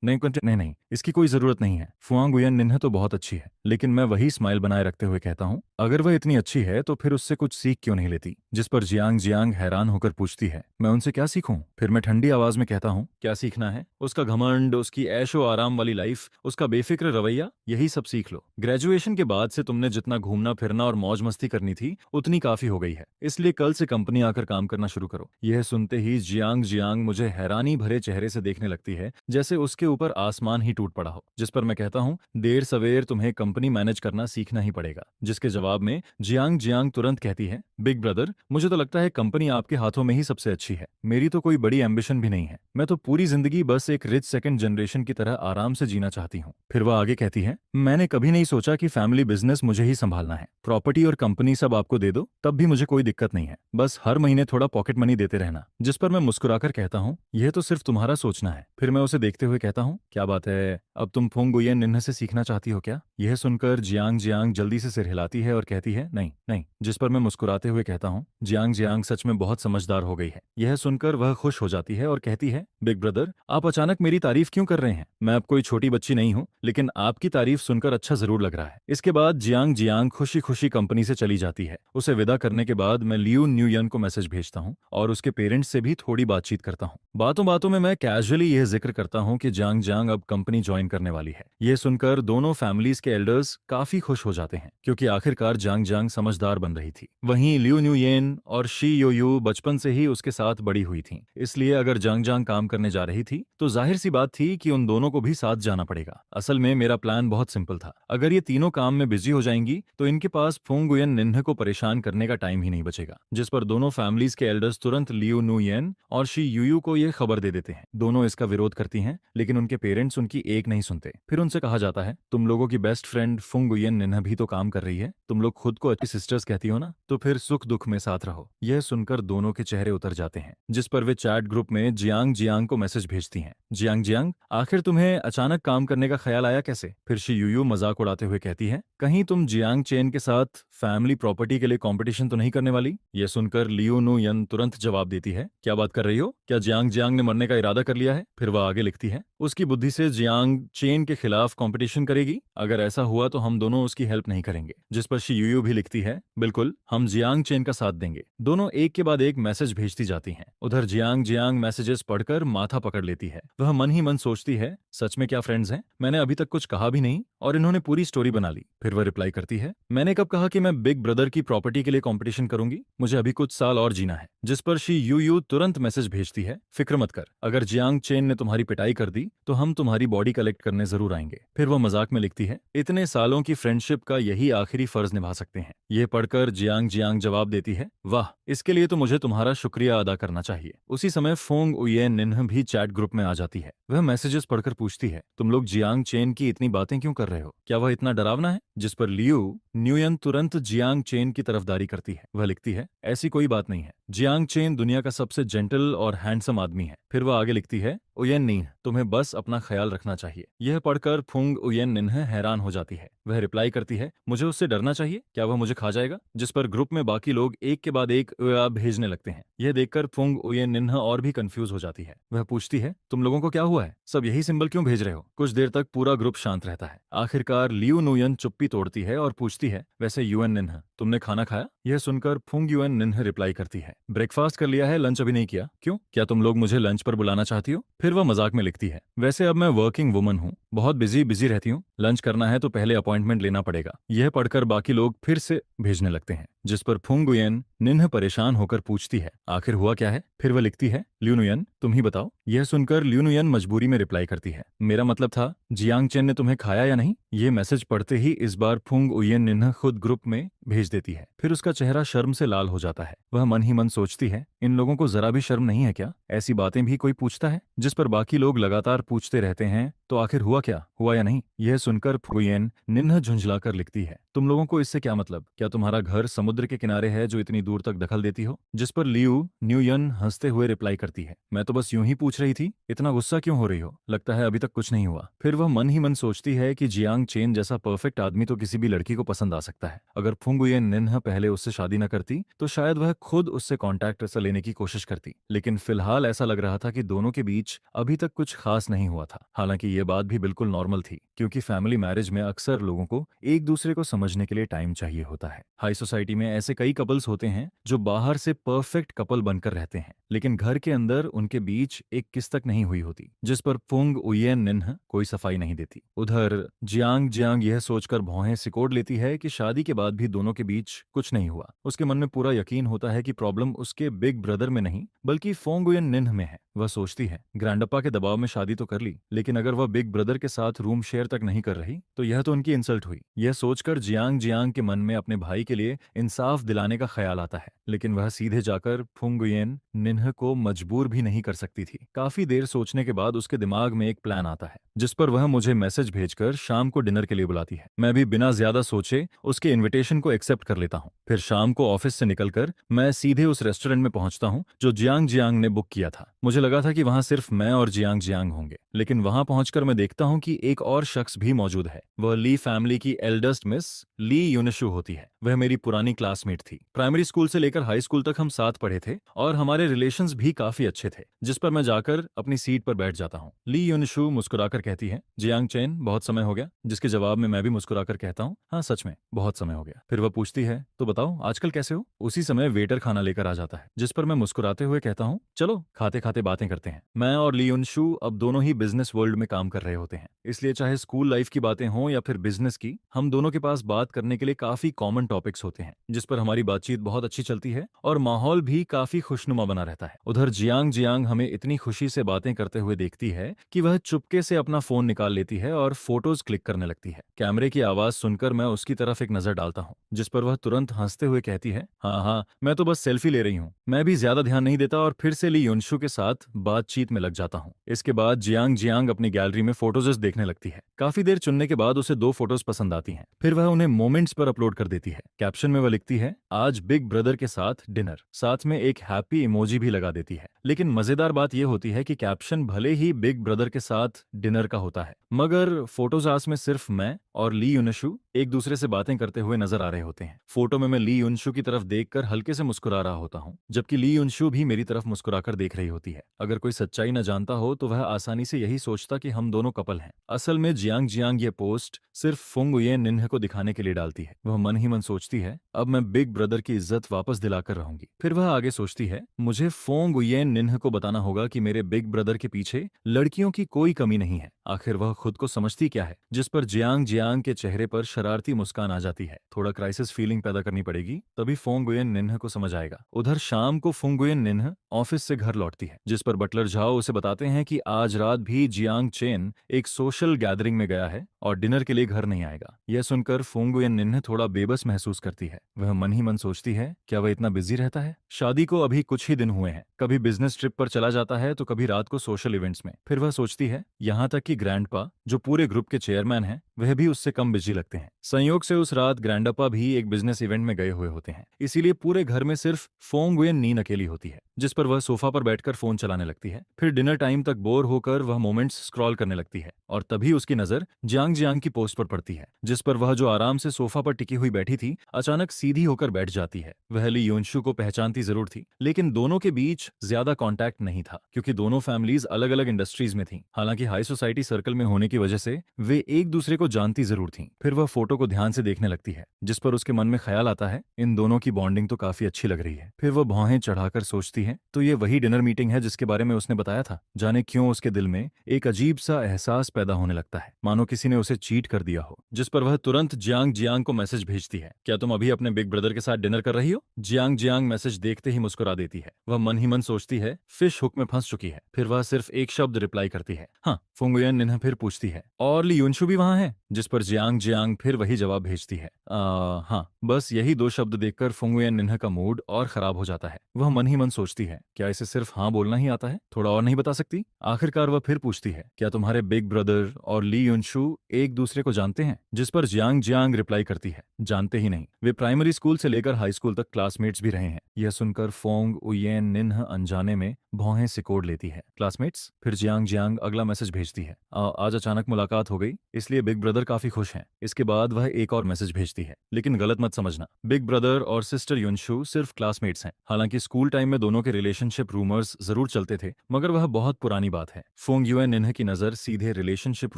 नहीं नहीं नहीं, इसकी कोई जरूरत नहीं है। फुआंगुयन निन्ह तो बहुत अच्छी है। लेकिन मैं वही स्माइल बनाए रखते हुए कहता हूँ, अगर वह इतनी अच्छी है तो फिर उससे कुछ सीख क्यों नहीं लेती? जिस पर जियांग जियांग हैरान होकर पूछती है, मैं उनसे क्या सीखूं? फिर मैं ठंडी आवाज में कहता हूँ, क्या सीखना है? उसका घमंड, उसकी ऐशो आराम वाली लाइफ, उसका बेफिक्र रवैया, यही सब सीख लो। ग्रेजुएशन के बाद से तुमने जितना घूमना फिरना और मौज मस्ती करनी थी उतनी काफी हो गई है, इसलिए कल से कंपनी आकर काम करना शुरू करो। यह सुनते ही जियांग जियांग मुझे हैरानी भरे चेहरे से देखने लगती है, जैसे उसके ऊपर आसमान ही टूट पड़ा हो। जिस पर मैं कहता हूँ, देर सवेर तुम्हें कंपनी मैनेज करना सीखना ही पड़ेगा। जिसके जवाब में जियांग जियांग तुरंत कहती है, बिग ब्रदर मुझे तो लगता है कंपनी आपके हाथों में ही सबसे अच्छी है। मेरी तो कोई बड़ी एम्बिशन भी नहीं है, मैं तो पूरी जिंदगी बस एक रिच सेकंड जनरेशन की तरह आराम से जीना चाहती हूँ। फिर वह आगे कहती है, मैंने कभी नहीं सोचा कि फैमिली बिजनेस मुझे ही संभालना है। प्रॉपर्टी और कंपनी सब आपको दे दो तब भी मुझे कोई दिक्कत नहीं है, बस हर महीने थोड़ा पॉकेट मनी देते रहना। जिस पर मैं मुस्कुराकर कहता हूँ, यह तो सिर्फ तुम्हारा सोचना है। फिर मैं उसे देखते हुए कहता हूँ, क्या बात है, अब तुम फुआंगुयन निन्ह से सीखना चाहती हो क्या? यह सुनकर जियांग जियांग जल्दी से सिर हिलाती है और कहती है, नहीं नहीं। जिस पर मैं मुस्कुराते हुए कहता हूँ, जियांग जियांग सच में बहुत समझदार हो गई है। यह सुनकर वह खुश हो जाती है और कहती है, बिग ब्रदर आप अचानक मेरी तारीफ क्यों कर रहे हैं? मैं अब कोई छोटी बच्ची नहीं हूँ, लेकिन आपकी तारीफ सुनकर अच्छा जरूर लग रहा है। इसके बाद जियांग जियांग खुशी खुशी कंपनी से चली जाती है। उसे विदा करने के बाद मैं लियू न्यूयन को मैसेज भेजता हूँ और उसके पेरेंट्स से भी थोड़ी बातचीत करता हूँ। बातों बातों में मैं कैजुअली यह जिक्र करता हूँ कि जियांग जियांग अब कंपनी ज्वाइन करने वाली है। यह सुनकर दोनों फैमिलीज के एल्डर्स काफी खुश हो जाते हैं, क्योंकि आखिरकार जियांग जियांग समझदार बन रही थी। वहीं लियू न्यूयन और शी योयू बचपन से ही उसके साथ बड़ी हुई थी, इसलिए अगर जियांग जियांग काम करने जा रही थी तो जाहिर सी बात थी कि उन दोनों को भी साथ जाना पड़ेगा। असल में मेरा प्लान बहुत सिंपल था, अगर ये तीनों काम में बिजी हो जाएंगी तो इनके पास फुआंगुयन निन्ह को परेशान करने का टाइम ही नहीं बचेगा। जिस पर दोनों फैमिलीज के एल्डर्स तुरंत लियू न्यूयन और शी यूयू को यह खबर दे देते हैं। दोनों इसका विरोध करती हैं, लेकिन उनके पेरेंट्स उनकी एक नहीं सुनते। फिर उनसे कहा जाता है, तुम लोगों की बेस्ट फ्रेंड फुआंगुयन निन्ह भी तो काम कर रही है, तुम लोग खुद को अच्छी सिस्टर्स कहती हो ना, तो फिर सुख दुख में साथ रहो। यह सुनकर दोनों के चेहरे उतर जाते हैं। जिस पर वे चैट ग्रुप में जियांग जियांग को मैसेज भेजती हैं, जियांग जियांग आखिर तुम्हें अचानक काम करने का ख्याल आया कैसे? फिर शी यूयू मजाक उड़ाते हुए कहती है, कहीं तुम जियांग चेन के साथ फैमिली प्रॉपर्टी के लिए कंपटीशन तो नहीं करने वाली? यह सुनकर लियू नुयन तुरंत जवाब देती है, क्या बात कर रही हो? क्या जियांग जियांग ने मरने का इरादा कर लिया है? फिर वह आगे लिखती है, उसकी बुद्धि से जियांग चेन के खिलाफ कंपटीशन करेगी? अगर ऐसा हुआ तो हम दोनों उसकी हेल्प नहीं करेंगे। जिस पर शी यूयू भी लिखती है, बिल्कुल हम जियांग चेन का साथ देंगे। दोनों एक के बाद एक मैसेज भेजती जाती हैं। उधर जियांग जियांग मैसेजेस पढ़कर माथा पकड़ लेती है। वह मन ही मन सोचती है, सच में क्या फ्रेंड्स हैं? मैंने अभी तक कुछ कहा भी नहीं और इन्होंने पूरी स्टोरी बना ली। फिर वह रिप्लाई करती है, मैंने कब कहा कि मैं बिग ब्रदर की प्रॉपर्टी के लिए कंपटीशन करूंगी? मुझे अभी कुछ साल और जीना है। जिस पर शी यूयू तुरंत मैसेज भेजती है, फिक्र मत कर, अगर जियांग चेन ने तुम्हारी पिटाई कर दी तो हम तुम्हारी बॉडी कलेक्ट करने जरूर आएंगे। फिर वह मजाक में लिखती है, इतने सालों की फ्रेंडशिप का यही आखिरी फर्ज निभा सकते हैं। यह पढ़कर जियांग जियांग जवाब देती है, वाह, इसके लिए तो मुझे तुम्हारा शुक्रिया अदा करना चाहिए। उसी समय फुआंगुयन निन्ह भी चैट ग्रुप में आ जाती है। वह मैसेजेस पढ़कर पूछती है, तुम लोग जियांग चेन की इतनी बातें क्यों कर रहे हो, क्या वह इतना डरावना है? जिस पर लियू न्यूयन तुरंत जियांग चेन की तरफदारी करती है। वह लिखती है, ऐसी कोई बात नहीं है, जियांग चेन दुनिया का सबसे जेंटल और हैंडसम आदमी है। फिर वह आगे लिखती है, उयेन निन्ह, तुम्हें बस अपना ख्याल रखना चाहिए। यह पढ़कर फुंग उयेन निन्ह हैरान हो जाती है। वह रिप्लाई करती है, मुझे उससे डरना चाहिए, क्या वह मुझे खा जाएगा? जिस पर ग्रुप में बाकी लोग एक के बाद एक भेजने लगते हैं। यह देखकर फुंग उयेन निन्ह और भी कंफ्यूज हो जाती है। वह पूछती है, तुम लोगों को क्या हुआ है? सब यही सिंबल क्यों भेज रहे हो? कुछ देर तक पूरा ग्रुप शांत रहता है। आखिरकार लियू नुयन चुप्पी तोड़ती है और पूछती है, वैसे युएन निन्ह, तुमने खाना खाया? यह सुनकर फुंग युएन निन्ह रिप्लाई करती है, ब्रेकफास्ट कर लिया है, लंच अभी नहीं किया। क्यों, क्या तुम लोग मुझे लंच पर बुलाना चाहती हो? फिर वह मजाक में लिखती है, वैसे अब मैं वर्किंग वुमन हूँ, बहुत बिजी रहती हूँ, लंच करना है तो पहले अपॉइंटमेंट लेना पड़ेगा। यह पढ़कर बाकी लोग फिर से भेजने लगते हैं। जिस पर फुंग गुयेन निन्ह परेशान होकर पूछती है, आखिर हुआ क्या है? फिर वह लिखती है, लियू नुयन, तुम ही बताओ। यह सुनकर लियू नुयन मजबूरी में रिप्लाई करती है, मेरा मतलब था जियांग चेन ने तुम्हें खाया या नहीं? ये मैसेज पढ़ते ही इस बार फुंग उयेन निन्ह खुद ग्रुप में भेज देती है। फिर उसका चेहरा शर्म से लाल हो जाता है। वह मन ही मन सोचती है, इन लोगों को जरा भी शर्म नहीं है क्या? ऐसी बातें भी कोई पूछता है? जिस पर बाकी लोग लगातार पूछते रहते हैं, तो आखिर हुआ क्या, हुआ या नहीं? यह सुनकर फुयेन निन्ह झुंझलाकर लिखती है, तुम लोगों को इससे क्या मतलब? क्या तुम्हारा घर समुद्र के किनारे है जो इतनी दूर तक दखल देती हो? जिस पर लियू न्यूयन हंसते हुए रिप्लाई करती है, मैं तो बस यूं ही पूछ रही थी, इतना गुस्सा क्यों हो रही हो? लगता है अभी तक कुछ नहीं हुआ। फिर वह मन ही मन सोचती है कि जियांग चेन जैसा परफेक्ट आदमी तो किसी भी लड़की को पसंद आ सकता है। अगर फुंगुयेन निन्ह पहले उससे शादी न करती तो शायद वह खुद उससे कांटेक्ट ऐसा लेने की कोशिश करती, लेकिन फिलहाल ऐसा लग रहा था कि दोनों के बीच अभी तक कुछ खास नहीं हुआ था। हालांकि ये बात भी बिल्कुल नॉर्मल थी, क्योंकि फैमिली मैरिज में अक्सर लोगों को एक दूसरे को समझने के लिए टाइम चाहिए होता है। हाई सोसाइटी में ऐसे कई कपल्स होते हैं जो बाहर से परफेक्ट कपल बनकर रहते हैं, लेकिन घर के अंदर उनके बीच एक किस तक नहीं हुई होती। जिस पर फुंग उयेन निन्ह कोई सफाई नहीं देती। उधर जियांग जियांग यह सोचकर भौहें सिकोड़ लेती है कि शादी के बाद भी दोनों के बीच कुछ नहीं हुआ। उसके मन में पूरा यकीन होता है कि प्रॉब्लम उसके बिग ब्रदर में नहीं बल्कि फुंग उयेन निन्ह में है। वह सोचती है, ग्रैंडअप्पा के दबाव में शादी तो कर ली, लेकिन अगर वह बिग ब्रदर के साथ रूम शेयर तक नहीं कर रही तो यह तो उनकी इंसल्ट हुई। यह सोचकर जियांग जियांग के मन में अपने भाई के लिए इंसाफ दिलाने का ख्याल आता है, लेकिन वह सीधे जाकर फुंगुयेन निन्ह को मजबूर भी नहीं कर सकती थी। काफी देर सोचने के बाद उसके दिमाग में एक प्लान आता है, जिस पर वह मुझे मैसेज भेजकर शाम को डिनर के लिए बुलाती है। मैं भी बिना ज्यादा सोचे उसके इन्विटेशन को एक्सेप्ट कर लेता हूँ। फिर शाम को ऑफिस से निकलकर मैं सीधे उस रेस्टोरेंट में पहुंचता हूँ जो जियांग जियांग ने बुक किया था। मुझे लगा था कि वहां सिर्फ मैं और जियांग जियांग होंगे, लेकिन वहां पहुंचकर मैं देखता हूं कि एक और शख्स भी मौजूद है। वह ली फैमिली की एल्डेस्ट मिस ली यूनिशु होती है। वह मेरी पुरानी क्लासमेट थी। प्राइमरी स्कूल से लेकर हाई स्कूल तक हम साथ पढ़े थे और हमारे रिलेशंस भी काफी अच्छे थे। जिस पर मैं जाकर अपनी सीट पर बैठ जाता हूँ। ली यूनिशु मुस्कुराकर कहती है, जियांग चेन, बहुत समय हो गया। जिसके जवाब में मैं भी मुस्कुराकर कहता हूँ, हाँ सच में बहुत समय हो गया। फिर वह पूछती है, तो बताओ आजकल कैसे हो? उसी समय वेटर खाना लेकर आ जाता है, जिस पर मैं मुस्कुराते हुए कहता हूँ, चलो खाते खाते बातें करते हैं। मैं और ली यूनिशु अब दोनों ही बिजनेस वर्ल्ड में काम कर रहे होते हैं, इसलिए चाहे स्कूल लाइफ की बातें हों या फिर बिजनेस की, हम दोनों के पास बात करने के लिए काफी कॉमन टॉपिक्स होते हैं, जिस पर हमारी बातचीत बहुत अच्छी चलती है और माहौल भी काफी खुशनुमा बना रहता है। उधर जियांग जियांग हमें इतनी खुशी से बातें करते हुए देखती है कि वह चुपके से अपना फोन निकाल लेती है और फोटोज क्लिक करने लगती है। कैमरे की आवाज सुनकर मैं उसकी तरफ एक नजर डालता हूँ, जिस पर वह तुरंत हंसते हुए कहती है, हाँ हाँ मैं तो बस सेल्फी ले रही हूँ। मैं भी ज्यादा ध्यान नहीं देता और फिर से ली युनशु के साथ बातचीत में लग जाता हूँ। इसके बाद जियांग जियांग अपनी गैलरी में फोटोज देखने लगती है। काफी देर चुनने के बाद उसे 2 फोटोज पसंद आती हैं। फिर वह उन्हें मोमेंट्स पर अपलोड कर देती है। कैप्शन में वह लिखती है, आज बिग ब्रदर के साथ डिनर, साथ में एक हैप्पी इमोजी भी लगा देती है। लेकिन मजेदार बात यह होती है कि कैप्शन भले ही बिग ब्रदर के साथ डिनर का होता है, मगर फोटोजास में सिर्फ मैं और ली युनशु एक दूसरे से बातें करते हुए नजर आ रहे होते हैं। फोटो में मैं ली युनशु की तरफ देखकर हल्के से मुस्कुरा रहा होता हूँ, जबकि ली युनशु भी मेरी तरफ मुस्कुराकर देख रही होती है। अगर कोई सच्चाई न जानता हो तो वह आसानी से यही सोचता कि हम दोनों कपल हैं। असल में जियांग जियांग ये पोस्ट सिर्फ फुंग ये निन्ह को दिखाने के लिए डालती है। वह मन ही मन सोचती है, अब मैं बिग ब्रदर की इज्जत वापस दिलाकर रहूंगी। फिर वह आगे सोचती है, मुझे फुंग ये निन्ह को बताना होगा कि मेरे बिग ब्रदर के पीछे लड़कियों की कोई कमी नहीं है। आखिर वह खुद को समझती क्या है? जिस पर जियांग जियांग के चेहरे पर शरारती मुस्कान आ जाती है। थोड़ा क्राइसिस फीलिंग पैदा करनी पड़ेगी, तभी फोंगुयेन निन्ह को समझ आएगा। उधर शाम को फोंगुयेन निन्ह ऑफिस से घर लौटती है, जिस पर बटलर झाओ उसे बताते हैं कि आज रात भी जियांग चेन एक सोशल गैदरिंग में गया है और डिनर के लिए घर नहीं आएगा। यह सुनकर फोंगुयेन निन्ह थोड़ा बेबस महसूस करती है। वह मन ही मन सोचती है, क्या वह इतना बिजी रहता है? शादी को अभी कुछ ही दिन हुए हैं, कभी बिजनेस ट्रिप पर चला जाता है तो कभी रात को सोशल इवेंट्स में। फिर वह सोचती है, यहाँ तक कि कि ग्रैंडपा, जो पूरे ग्रुप के चेयरमैन हैं, वह भी उससे कम बिजी लगते हैं। संयोग से उस रात ग्रैंडपा भी एक बिजनेस इवेंट में गए हुए होते हैं, इसीलिए पूरे घर में सिर्फ फोंग गुयेन नीन अकेली होती है, जिस पर वह सोफा पर बैठकर फोन चलाने लगती है। फिर डिनर टाइम तक बोर होकर वह मोमेंट्स स्क्रॉल करने लगती है और तभी उसकी नजर जियांग जियांग की पोस्ट पर पड़ती है, जिस पर वह जो आराम से सोफा पर टिकी हुई बैठी थी, अचानक सीधी होकर बैठ जाती है। वह ली योनशु को पहचानती जरूर थी, लेकिन दोनों के बीच ज्यादा कांटेक्ट नहीं था, क्योंकि दोनों फैमिलीज अलग अलग इंडस्ट्रीज में थीं। हालांकि हाई सोसाइटी सर्कल में होने की वजह से वे एक दूसरे को जानती जरूर थीं। फिर वह फोटो को ध्यान से देखने लगती है, जिस पर उसके मन में ख्याल आता है, इन दोनों की बॉन्डिंग तो काफी अच्छी लग रही है। फिर वह भौहें चढ़ाकर सोचती है, तो ये वही डिनर मीटिंग है जिसके बारे में उसने बताया था। जाने क्यों उसके दिल में एक अजीब सा एहसास पैदा होने लगता है, मानो किसी ने उसे चीट कर दिया हो। जिस पर वह तुरंत जियांग जियांग को मैसेज भेजती है, क्या तुम अभी अपने बिग ब्रदर के साथ डिनर कर रही हो? जियांग जियांग मैसेज देखते ही मुस्कुरा देती है। वह मन ही मन सोचती है, फिश हुक में फंस चुकी है। फिर वह सिर्फ एक शब्द रिप्लाई करती है, हाँ। फुंगुयन निन्हा फिर पूछती है, और ली युनशु भी वहां है? जिस पर जियांग जियांग फिर वही जवाब भेजती है, हाँ। बस यही दो शब्द देखकर फुंगुयन निन्हा का मूड और खराब हो जाता है। वह मन ही मन सोचती है, क्या इसे सिर्फ हाँ बोलना ही आता है, थोड़ा और नहीं बता सकती? आखिरकार वह फिर पूछती है, क्या तुम्हारे बिग ब्रदर और ली युनशु एक दूसरे को जानते हैं? जिस पर जियांग जियांग रिप्लाई करती है, जानते ही नहीं, वे प्राइमरी स्कूल से लेकर हाई स्कूल तक क्लासमेट्स भी रहे हैं। यह सुनकर फोंग उयेन निन्ह अनजाने में भौहें सिकोड़ लेती है। क्लासमेट्स? फिर जियांग जियांग अगला मैसेज भेजती है, आज अचानक मुलाकात हो गई, इसलिए बिग ब्रदर काफी खुश हैं। इसके बाद वह एक और मैसेज भेजती है, लेकिन गलत मत समझना, बिग ब्रदर और सिस्टर युनशु सिर्फ क्लासमेट्स हैं। हालांकि स्कूल टाइम में दोनों के रिलेशनशिप रूमर्स जरूर चलते थे, मगर वह बहुत पुरानी बात है। फोंग युएन निन्ह की नजर सीधे रिलेशनशिप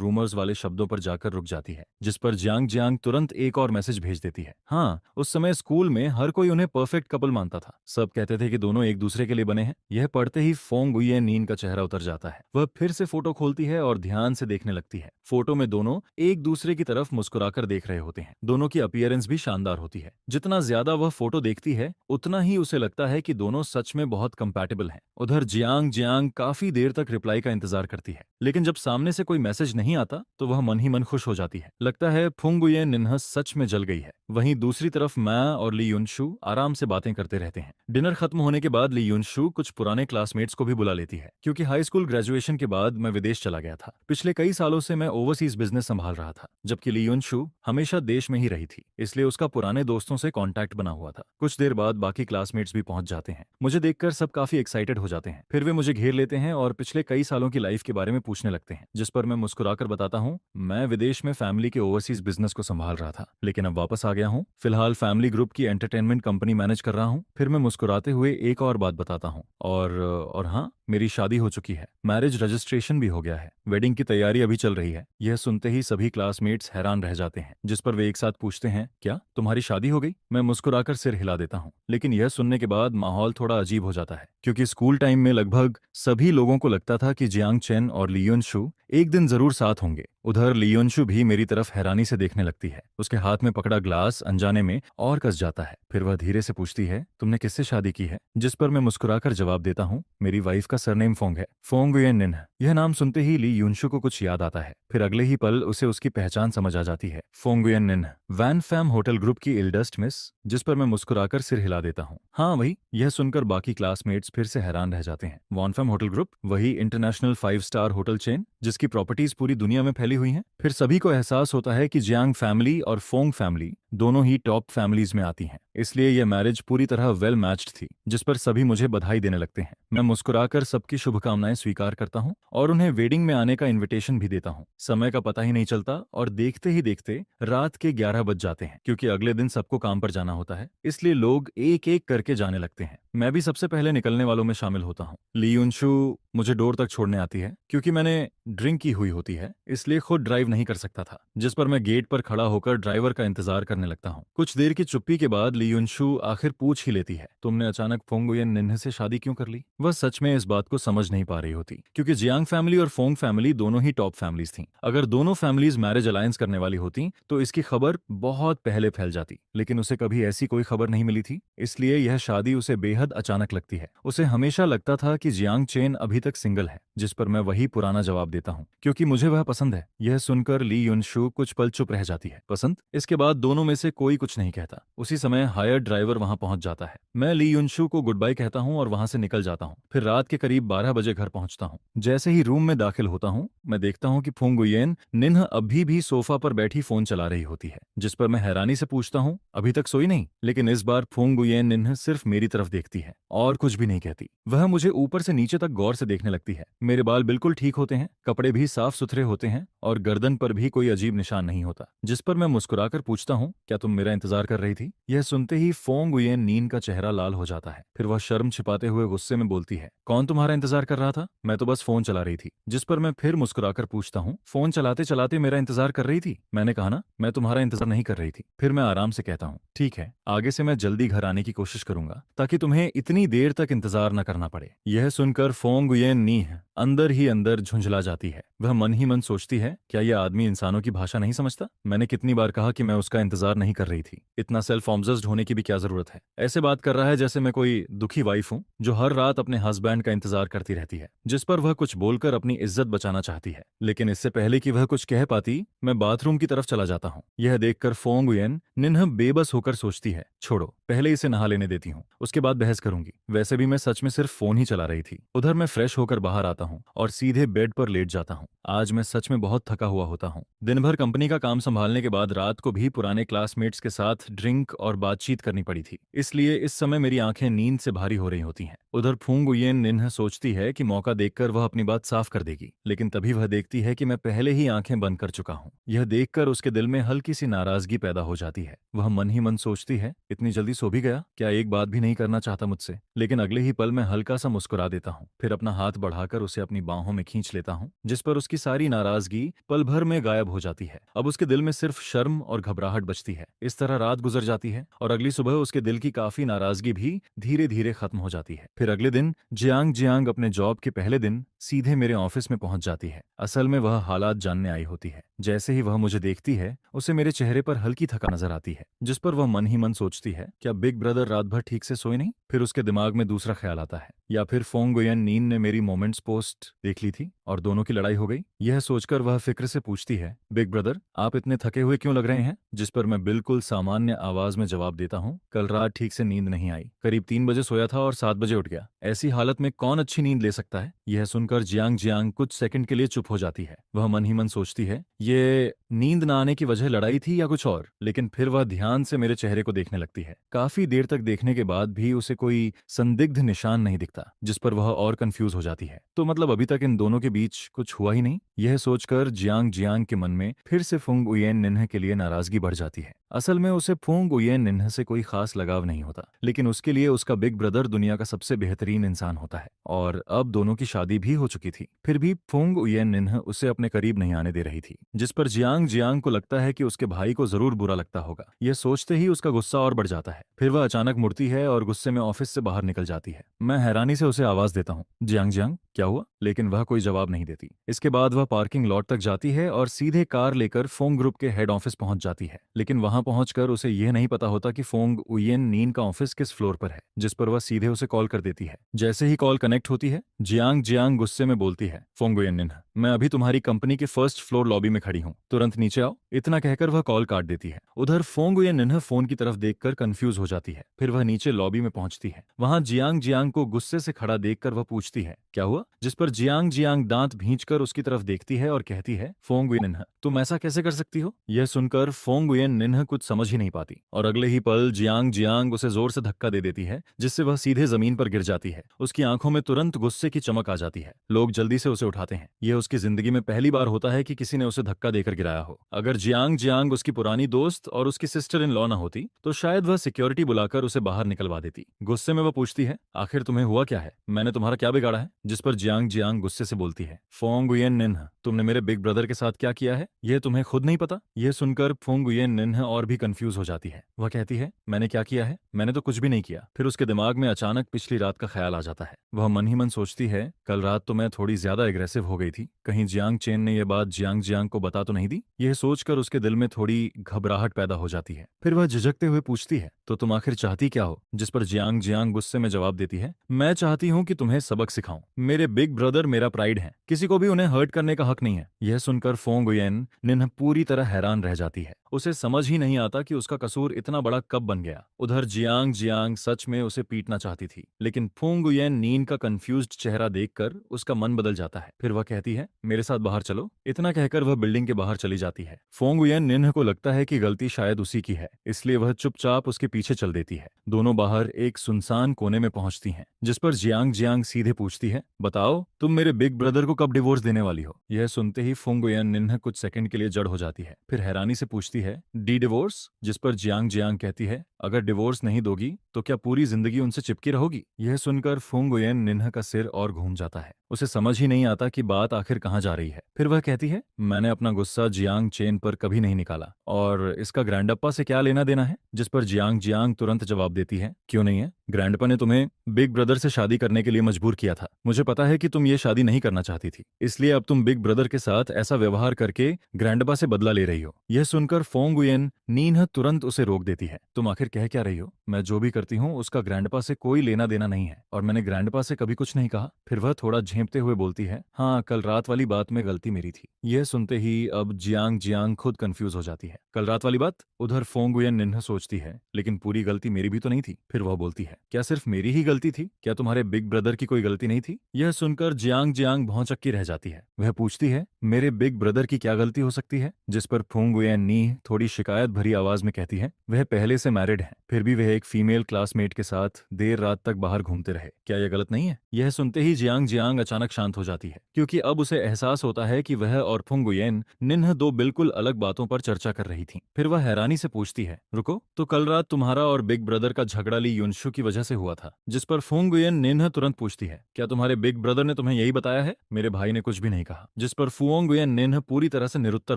रूमर्स वाले शब्दों पर जाकर रुक जाती है, जिस पर जियांग जियांग तुरंत एक और मैसेज भेज देती है, हाँ। उस समय स्कूल में हर कोई उन्हें परफेक्ट कपल मानता था, सब कहते थे कि दोनों एक दूसरे के लिए बने हैं। यह पढ़ते ही फोंग उयेन नीन का चेहरा उतर जाता है। वह फिर से फोटो खोलती है और ध्यान से देखने लगती है। फोटो में दोनों एक दूसरे की तरफ मुस्कुराकर देख रहे होते हैं। दोनों की अपीयरेंस भी शानदार होती है। जितना ज्यादा वह फोटो देखती है, उतना ही उसे लगता है कि दोनों सच में बहुत कंपैटिबल हैं। उधर जियांग जियांग काफी देर तक रिप्लाई का इंतजार करती है, लेकिन जब सामने से कोई मैसेज नहीं आता तो वह मन ही मन खुश हो जाती है। लगता है फुंगुये निन्हा सच में जल गई है। वहीं दूसरी तरफ मैं और ली युनशु आराम से बातें करते रहते हैं। डिनर खत्म होने के बाद ली युनशु कुछ पुराने क्लासमेट्स को भी बुला लेती है, क्योंकि हाई स्कूल ग्रेजुएशन के बाद मैं विदेश चला गया था। पिछले कई सालों से मैं ओवरसीज बिजनेस संभाल रहा था, जबकि ली युनशु हमेशा देश में ही रही थी, इसलिए उसका पुराने दोस्तों से कांटेक्ट बना हुआ था। कुछ देर बाद बाकी क्लासमेट्स भी पहुंच जाते हैं। मुझे देखकर सब काफी एक्साइटेड हो जाते हैं। फिर वे मुझे घेर लेते हैं और पिछले कई सालों की लाइफ के बारे में पूछने लगते हैं, जिस पर मैं मुस्कुराकर बताता हूँ, मैं विदेश में फैमिली के ओवरसीज बिजनेस को संभाल रहा था, लेकिन अब वापस आ गया हूँ। फिलहाल फैमिली ग्रुप की एंटरटेनमेंट कंपनी मैनेज कर रहा हूँ। फिर मैं मुस्कुराते हुए एक और बात बताता हूँ, और हाँ, मेरी शादी हो चुकी है, मैरिज रजिस्ट्रेशन भी हो गया है, वेडिंग की तैयारी अभी चल रही है। यह सुनते ही सभी क्लासमेट्स हैरान रह जाते हैं, जिस पर वे एक साथ पूछते हैं, क्या तुम्हारी शादी हो गई? मैं मुस्कुराकर सिर हिला देता हूँ, लेकिन यह सुनने के बाद माहौल थोड़ा अजीब हो जाता है, क्योंकि स्कूल टाइम में लगभग सभी लोगों को लगता था कि जियांग चेन और ली युनशु एक दिन जरूर साथ होंगे। उधर ली युनशु भी मेरी तरफ हैरानी से देखने लगती है। उसके हाथ में पकड़ा ग्लास अनजाने में और कस जाता है। फिर वह धीरे से पूछती है, तुमने किससे शादी की है? जिस पर मैं मुस्कुराकर जवाब देता हूँ, मेरी वाइफ का सरनेम फोंग है, फोंग गुयेन निन्ह। यह नाम सुनते ही ली युनशु को कुछ याद आता है। फिर अगले ही पल उसे उसकी पहचान समझ आ जाती है, Phong Nguyen Ninh, Van Pham hotel group की इल्डेस्ट मिस। जिस पर मैं मुस्कुराकर सिर हिला देता हूँ, हाँ वही। यह सुनकर बाकी क्लासमेट्स फिर से हैरान रह जाते हैं। वॉन फैम होटल ग्रुप, वही इंटरनेशनल 5 स्टार होटल चेन जिसकी प्रॉपर्टीज पूरी दुनिया में फैली हुई हैं। फिर सभी को एहसास होता है कि जियांग फैमिली और फोंग फैमिली दोनों ही टॉप फैमिलीज में आती हैं, इसलिए यह मैरिज पूरी तरह वेल मैच्ड थी, जिस पर सभी मुझे बधाई देने लगते हैं। मैं मुस्कुराकर सबकी शुभकामनाएं स्वीकार करता हूं और उन्हें वेडिंग में आने का इनविटेशन भी देता हूं। समय का पता ही नहीं चलता और देखते ही देखते रात के 11 बज जाते हैं, क्योंकि अगले दिन सबको काम पर जाना होता है, इसलिए लोग एक एक करके जाने लगते हैं। मैं भी सबसे पहले निकलने वालों में शामिल होता हूँ। ली युनशु मुझे डोर तक छोड़ने आती है, क्योंकि मैंने ड्रिंक की हुई होती है, इसलिए खुद ड्राइव नहीं कर सकता था, जिस पर मैं गेट पर खड़ा होकर ड्राइवर का इंतजार करने लगता हूँ। कुछ देर की चुप्पी के बाद ली युनशु आखिर पूछ ही लेती है, तुमने अचानक फोंग गुयेन निन्ह से शादी क्यों कर ली? वह सच में इस बात को समझ नहीं पा रही होती, क्योंकि जियांग फैमिली और फोंग फैमिली दोनों ही टॉप फैमिलीज थीं। अगर दोनों फैमिलीज मैरिज अलायंस करने वाली होती तो इसकी खबर बहुत पहले फैल जाती, लेकिन उसे कभी ऐसी कोई खबर नहीं मिली थी, इसलिए यह शादी उसे बेहद बेहद अचानक लगती है। उसे हमेशा लगता था कि जियांग चेन अभी तक सिंगल है, जिस पर मैं वही पुराना जवाब देता हूँ, क्योंकि मुझे वह पसंद है। यह सुनकर ली युनशु कुछ पल चुप रह जाती है। पसंद? इसके बाद दोनों में से कोई कुछ नहीं कहता। उसी समय हायर ड्राइवर वहां पहुंच जाता है। मैं ली युनशु को गुड बाय कहता हूं और वहां से निकल जाता हूं। फिर रात के करीब 12 बजे घर पहुंचता हूं। जैसे ही रूम में दाखिल होता हूं, मैं देखता हूं कि फुंग गुयेन निन्ह अभी भी सोफा पर बैठी फोन चला रही होती है, जिस पर मैं हैरानी से पूछता हूं, अभी तक सोई नहीं? लेकिन इस बार फुंग गुयेन निन्ह सिर्फ मेरी तरफ देखती है और कुछ भी नहीं कहती। वह मुझे ऊपर से नीचे तक गौर से देखने लगती है। मेरे बाल बिल्कुल ठीक होते हैं, कपड़े भी साफ सुथरे होते हैं और गर्दन पर भी कोई अजीब निशान नहीं होता, जिस पर मैं मुस्कुराकर पूछता हूँ, क्या तुम मेरा इंतजार कर रही थी? यह सुनते ही फोंग गुयेन नीन का चेहरा लाल हो जाता है। फिर वह शर्म छिपाते हुए गुस्से में बोलती है, कौन तुम्हारा इंतजार कर रहा था? मैं तो बस फोन चला रही थी। जिस पर मैं फिर मुस्कुराकर पूछता हूँ, फोन चलाते चलाते मेरा इंतजार कर रही थी? मैंने कहा ना, मैं तुम्हारा इंतजार नहीं कर रही थी। फिर मैं आराम से कहता हूँ, ठीक है, आगे से मैं जल्दी घर आने की कोशिश करूंगा ताकि तुम्हें इतनी देर तक इंतजार न करना पड़े। यह सुनकर फोंग गुयेन नीह अंदर ही अंदर झुंझला जाती है। वह मन ही मन सोचती है, क्या यह आदमी इंसानों की भाषा नहीं समझता? मैंने कितनी बार कहा कि मैं उसका इंतजार नहीं कर रही थी। इतना सेल्फ ऑब्सेस्ड होने की भी क्या जरूरत है? ऐसे बात कर रहा है जैसे मैं कोई दुखी वाइफ हूं जो हर रात अपने हस्बैंड का इंतजार करती रहती है। जिस पर वह कुछ बोलकर अपनी इज्जत बचाना चाहती है। लेकिन इससे पहले कि वह कुछ कह पाती, मैं बाथरूम की तरफ चला जाता हूँ। यह देखकर फोंग गुयेन निन्ह बेबस होकर सोचती है, छोड़ो, पहले इसे नहा लेने देती हूँ, उसके बाद बहस करूंगी। वैसे भी मैं सच में सिर्फ फोन ही चला रही थी। उधर मैं फ्रेश होकर बाहर आता हूँ और सीधे बेड पर लेट जाता हूँ। आज मैं सच में बहुत थका हुआ होता हूँ। दिन भर कंपनी का काम संभालने के बाद रात को भी पुराने क्लासमेट्स के साथ ड्रिंक और बातचीत करनी पड़ी थी, इसलिए इस समय मेरी आंखें नींद से भारी हो रही होती हैं। उधर फुंग गुयेन निन्ह सोचती है कि मौका देखकर वह अपनी बात साफ कर देगी, लेकिन तभी वह देखती है कि मैं पहले ही आंखें बंद कर चुका हूँ। यह देखकर उसके दिल में हल्की सी नाराजगी पैदा हो जाती है। वह मन ही मन सोचती है, इतनी जल्दी सो भी गया? क्या एक बात भी नहीं करना चाहता मुझसे? लेकिन अगले ही पल मैं हल्का सा मुस्कुरा देता हूँ। फिर अपना हाथ बढ़ाकर उसे अपनी बाहों में खींच लेता हूँ, जिस पर उसकी सारी नाराजगी पल भर में गायब हो जाती है। अब उसके दिल में सिर्फ शर्म और घबराहट बचती है। इस तरह रात गुजर जाती है और अगली सुबह उसके दिल की काफी नाराजगी भी धीरे धीरे खत्म हो जाती है। फिर अगले दिन जियांग जियांग अपने जॉब के पहले दिन सीधे मेरे ऑफिस में पहुंच जाती है। असल में वह हालात जानने आई होती है। जैसे ही वह मुझे देखती है, उसे मेरे चेहरे पर हल्की थका नजर आती है, जिस पर वह मन ही मन सोचती है, क्या बिग ब्रदर रात भर ठीक से सोए नहीं? फिर उसके दिमाग में दूसरा ख्याल आता है, या फिर फोंग गुयेन नीन ने मेरी मोमेंट्स पोस्ट देख ली थी और दोनों की लड़ाई हो गई। यह सोचकर वह फिक्र से पूछती है, बिग ब्रदर आप इतने थके हुए क्यों लग रहे हैं? जिस पर मैं बिल्कुल सामान्य आवाज में जवाब देता हूँ, कल रात ठीक से नींद नहीं आई, करीब 3 बजे सोया था और 7 बजे उठ गया। ऐसी हालत में कौन अच्छी नींद ले सकता है? यह सुनकर जियांग जियांग कुछ सेकंड के लिए चुप हो जाती है। वह मन ही मन सोचती है, ये नींद न आने की वजह लड़ाई थी या कुछ और। लेकिन फिर वह ध्यान से मेरे चेहरे को देखने लगती है। काफी देर तक देखने के बाद भी उसे कोई संदिग्ध निशान नहीं दिखता, जिस पर वह और कंफ्यूज हो जाती है। तो मतलब अभी तक इन दोनों के बीच कुछ हुआ ही नहीं? यह सोचकर जियांग जियांग के मन में फिर से फुंग उयेन निन्ह के लिए नाराजगी बढ़ जाती है। असल में उसे फुंग उयेन निन्ह से कोई खास लगाव नहीं होता, लेकिन उसके लिए उसका बिग ब्रदर दुनिया का सबसे बेहतरीन इंसान होता है और अब दोनों की शादी भी हो चुकी थी। फिर भी फुंग उयेन निन्ह उसे अपने करीब नहीं आने दे रही थी, जिस पर जियांग जियांग को लगता है कि उसके भाई को जरूर बुरा लगता होगा। यह सोचते ही उसका गुस्सा और बढ़ जाता है। फिर वह अचानक मुड़ती है और गुस्से में ऑफिस से बाहर निकल जाती है। मैं हैरानी से उसे आवाज देता हूँ, जियांग जियांग क्या हुआ? लेकिन वह कोई जवाब नहीं देती। इसके बाद वह पार्किंग लॉट तक जाती है और सीधे कार लेकर फोंग ग्रुप के हेड ऑफिस पहुंच जाती है। लेकिन वहां पहुंचकर उसे यह नहीं पता होता कि फोंग उयेन नीन का ऑफिस किस फ्लोर पर है, जिस पर वह सीधे उसे कॉल कर देती है। जैसे ही कॉल कनेक्ट होती है, जियांग जियांग गुस्से में बोलती है, फोंग उयेन निन्ह मैं अभी तुम्हारी कंपनी के फर्स्ट फ्लोर लॉबी में खड़ी हूँ, तुरंत नीचे आओ। इतना कहकर वह कॉल काट देती है। उधर फोंग उयेन निन्ह फोन की तरफ देखकर कंफ्यूज हो जाती है। फिर वह नीचे लॉबी में पहुंचती है। वहां जियांग जियांग को गुस्से से खड़ा देखकर वह पूछती है, क्या हुआ? जिस पर जियांग जियांग दांत भींचकर उसकी तरफ देखती है और कहती है, फोंग उयेन निन्ह तुम ऐसा कैसे कर सकती हो? यह सुनकर फोंग उयेन निन्ह कुछ समझ ही नहीं पाती और अगले ही पल जियांग जियांग उसे जोर से धक्का दे देती है, जिससे वह सीधे जमीन पर गिर जाती है। उसकी आंखों में तुरंत गुस्से की चमक आ जाती है। लोग जल्दी से उसे उठाते हैं। यह उसकी जिंदगी में पहली बार होता है कि किसी ने उसे धक्का देकर गिराया हो। अगर जियांग जियांग उसकी पुरानी दोस्त और उसकी सिस्टर इन लॉ न होती तो शायद वह सिक्योरिटी बुलाकर उसे बाहर निकलवा देती। गुस्से में वह पूछती है, आखिर तुम्हें हुआ क्या है? मैंने तुम्हारा क्या बिगाड़ा है? जिस पर जियांग जियांग गुस्से से बोलती है, फोंग उयेन निन्ह तुमने मेरे बिग ब्रदर के साथ क्या किया है यह तुम्हें खुद नहीं पता? यह सुनकर फोंग उयेन निन्ह और भी कंफ्यूज हो जाती है। वह कहती है, मैंने क्या किया है? मैंने तो कुछ भी नहीं किया। फिर उसके दिमाग में अचानक पिछली रात का ख्याल आ जाता है। वह मन ही मन सोचती है, कल रात तो मैं थोड़ी ज्यादा एग्रेसिव हो गई थी, कहीं जियांग चेन ने यह बात जियांग जियांग को बता तो नहीं दी? यह सोचकर उसके दिल में थोड़ी घबराहट पैदा हो जाती है। फिर वह झिझकते हुए पूछती है, तो तो तुम आखिर चाहती क्या हो? जिस पर जियांग जियांग गुस्से में जवाब देती है, मैं चाहती हूँ कि तुम्हें सबक सिखाऊं। मेरे बिग ब्रदर मेरा प्राइड है, किसी को भी उन्हें हर्ट करने का हक नहीं है। यह सुनकर फोंग गुयेन निन्ह पूरी तरह हैरान रह जाती है। उसे समझ ही नहीं आता कि उसका कसूर इतना बड़ा कब बन गया। उधर जियांग जियांग सच में उसे पीटना चाहती थी, लेकिन फोंग गुयेन नीन का कंफ्यूज्ड चेहरा देखकर उसका मन बदल जाता है। फिर वह कहती है, मेरे साथ बाहर चलो। इतना कहकर वह बिल्डिंग के बाहर चली जाती है। फोंग गुयेन निन्ह को लगता है कि गलती शायद उसी की है, इसलिए वह चुपचाप उसके पीछे चल देती है। दोनों बाहर एक सुनसान कोने में पहुंचती हैं, जिस पर जियांग जियांग सीधे पूछती है, बताओ तुम मेरे बिग ब्रदर को कब डिवोर्स देने वाली हो? यह सुनते ही फोंग गुयेन निन्ह कुछ सेकंड के लिए जड़ हो जाती है, फिर हैरानी से पूछती है, डी डिवोर्स? जिस पर जियांग जियांग कहती है, अगर डिवोर्स नहीं दोगी तो क्या पूरी जिंदगी उनसे चिपकी रहोगी? यह सुनकर फोंग गुयेन निन्ह का सिर और घूम जाता है। उसे समझ ही नहीं आता कि बात आखिर कहाँ जा रही है। फिर वह कहती है, मैंने अपना गुस्सा जियांग चेन पर कभी नहीं निकाला, और इसका ग्रैंडअप्पा से क्या लेना देना है? जिस पर जियांग जियांग तुरंत जवाब देती है, क्यों नहीं है? ग्रैंडपा ने तुम्हें बिग ब्रदर से शादी करने के लिए मजबूर किया था। मुझे पता है कि तुम ये शादी नहीं करना चाहती थी, इसलिए अब तुम बिग ब्रदर के साथ ऐसा व्यवहार करके ग्रैंडपा से बदला ले रही हो। यह सुनकर फोंग गुयेन नीन्ह तुरंत उसे रोक देती है। तुम आखिर कह क्या रही हो? मैं जो भी करती हूँ उसका ग्रैंडपा से कोई लेना देना नहीं है, और मैंने ग्रैंडपा से कभी कुछ नहीं कहा। फिर वह थोड़ा झेंपते हुए बोलती है, हाँ, कल रात वाली बात में गलती मेरी थी। यह सुनते ही अब जियांग जियांग खुद कंफ्यूज हो जाती है। कल रात वाली बात? उधर फोंग गुयेन निन्ह सोचती है, लेकिन पूरी गलती मेरी भी तो नहीं थी। फिर वह बोलती है, क्या सिर्फ मेरी ही गलती थी? क्या तुम्हारे बिग ब्रदर की कोई गलती नहीं थी? यह सुनकर जियांग जियांग भौंचक्की रह जाती है। वह पूछती है, मेरे बिग ब्रदर की क्या गलती हो सकती है? जिस पर फोंग गुयेन नी थोड़ी शिकायत भरी आवाज में कहती है, वह पहले से मैरिड है, फिर भी वह एक फीमेल क्लासमेट के साथ देर रात तक बाहर घूमते रहे। क्या यह गलत नहीं है? यह सुनते ही जियांग जियांग अचानक शांत हो जाती है, क्योंकि अब उसे एहसास होता है कि वह और फोंग गुयेन निन्ह दो बिल्कुल अलग बातों पर चर्चा कर रही थी। फिर वह हैरानी से पूछती है, रुको, तो कल रात तुम्हारा और बिग ब्रदर का झगड़ा ली युनशु की वजह से हुआ था? जिस पर फोंग गुयेन निन्ह तुरंत पूछती है, क्या तुम्हारे बिग ब्रदर ने तुम्हें यही बताया है? मेरे भाई ने कुछ भी नहीं कहा। जिस पर फुओंग गुयेन निन्ह पूरी तरह से निरुत्तर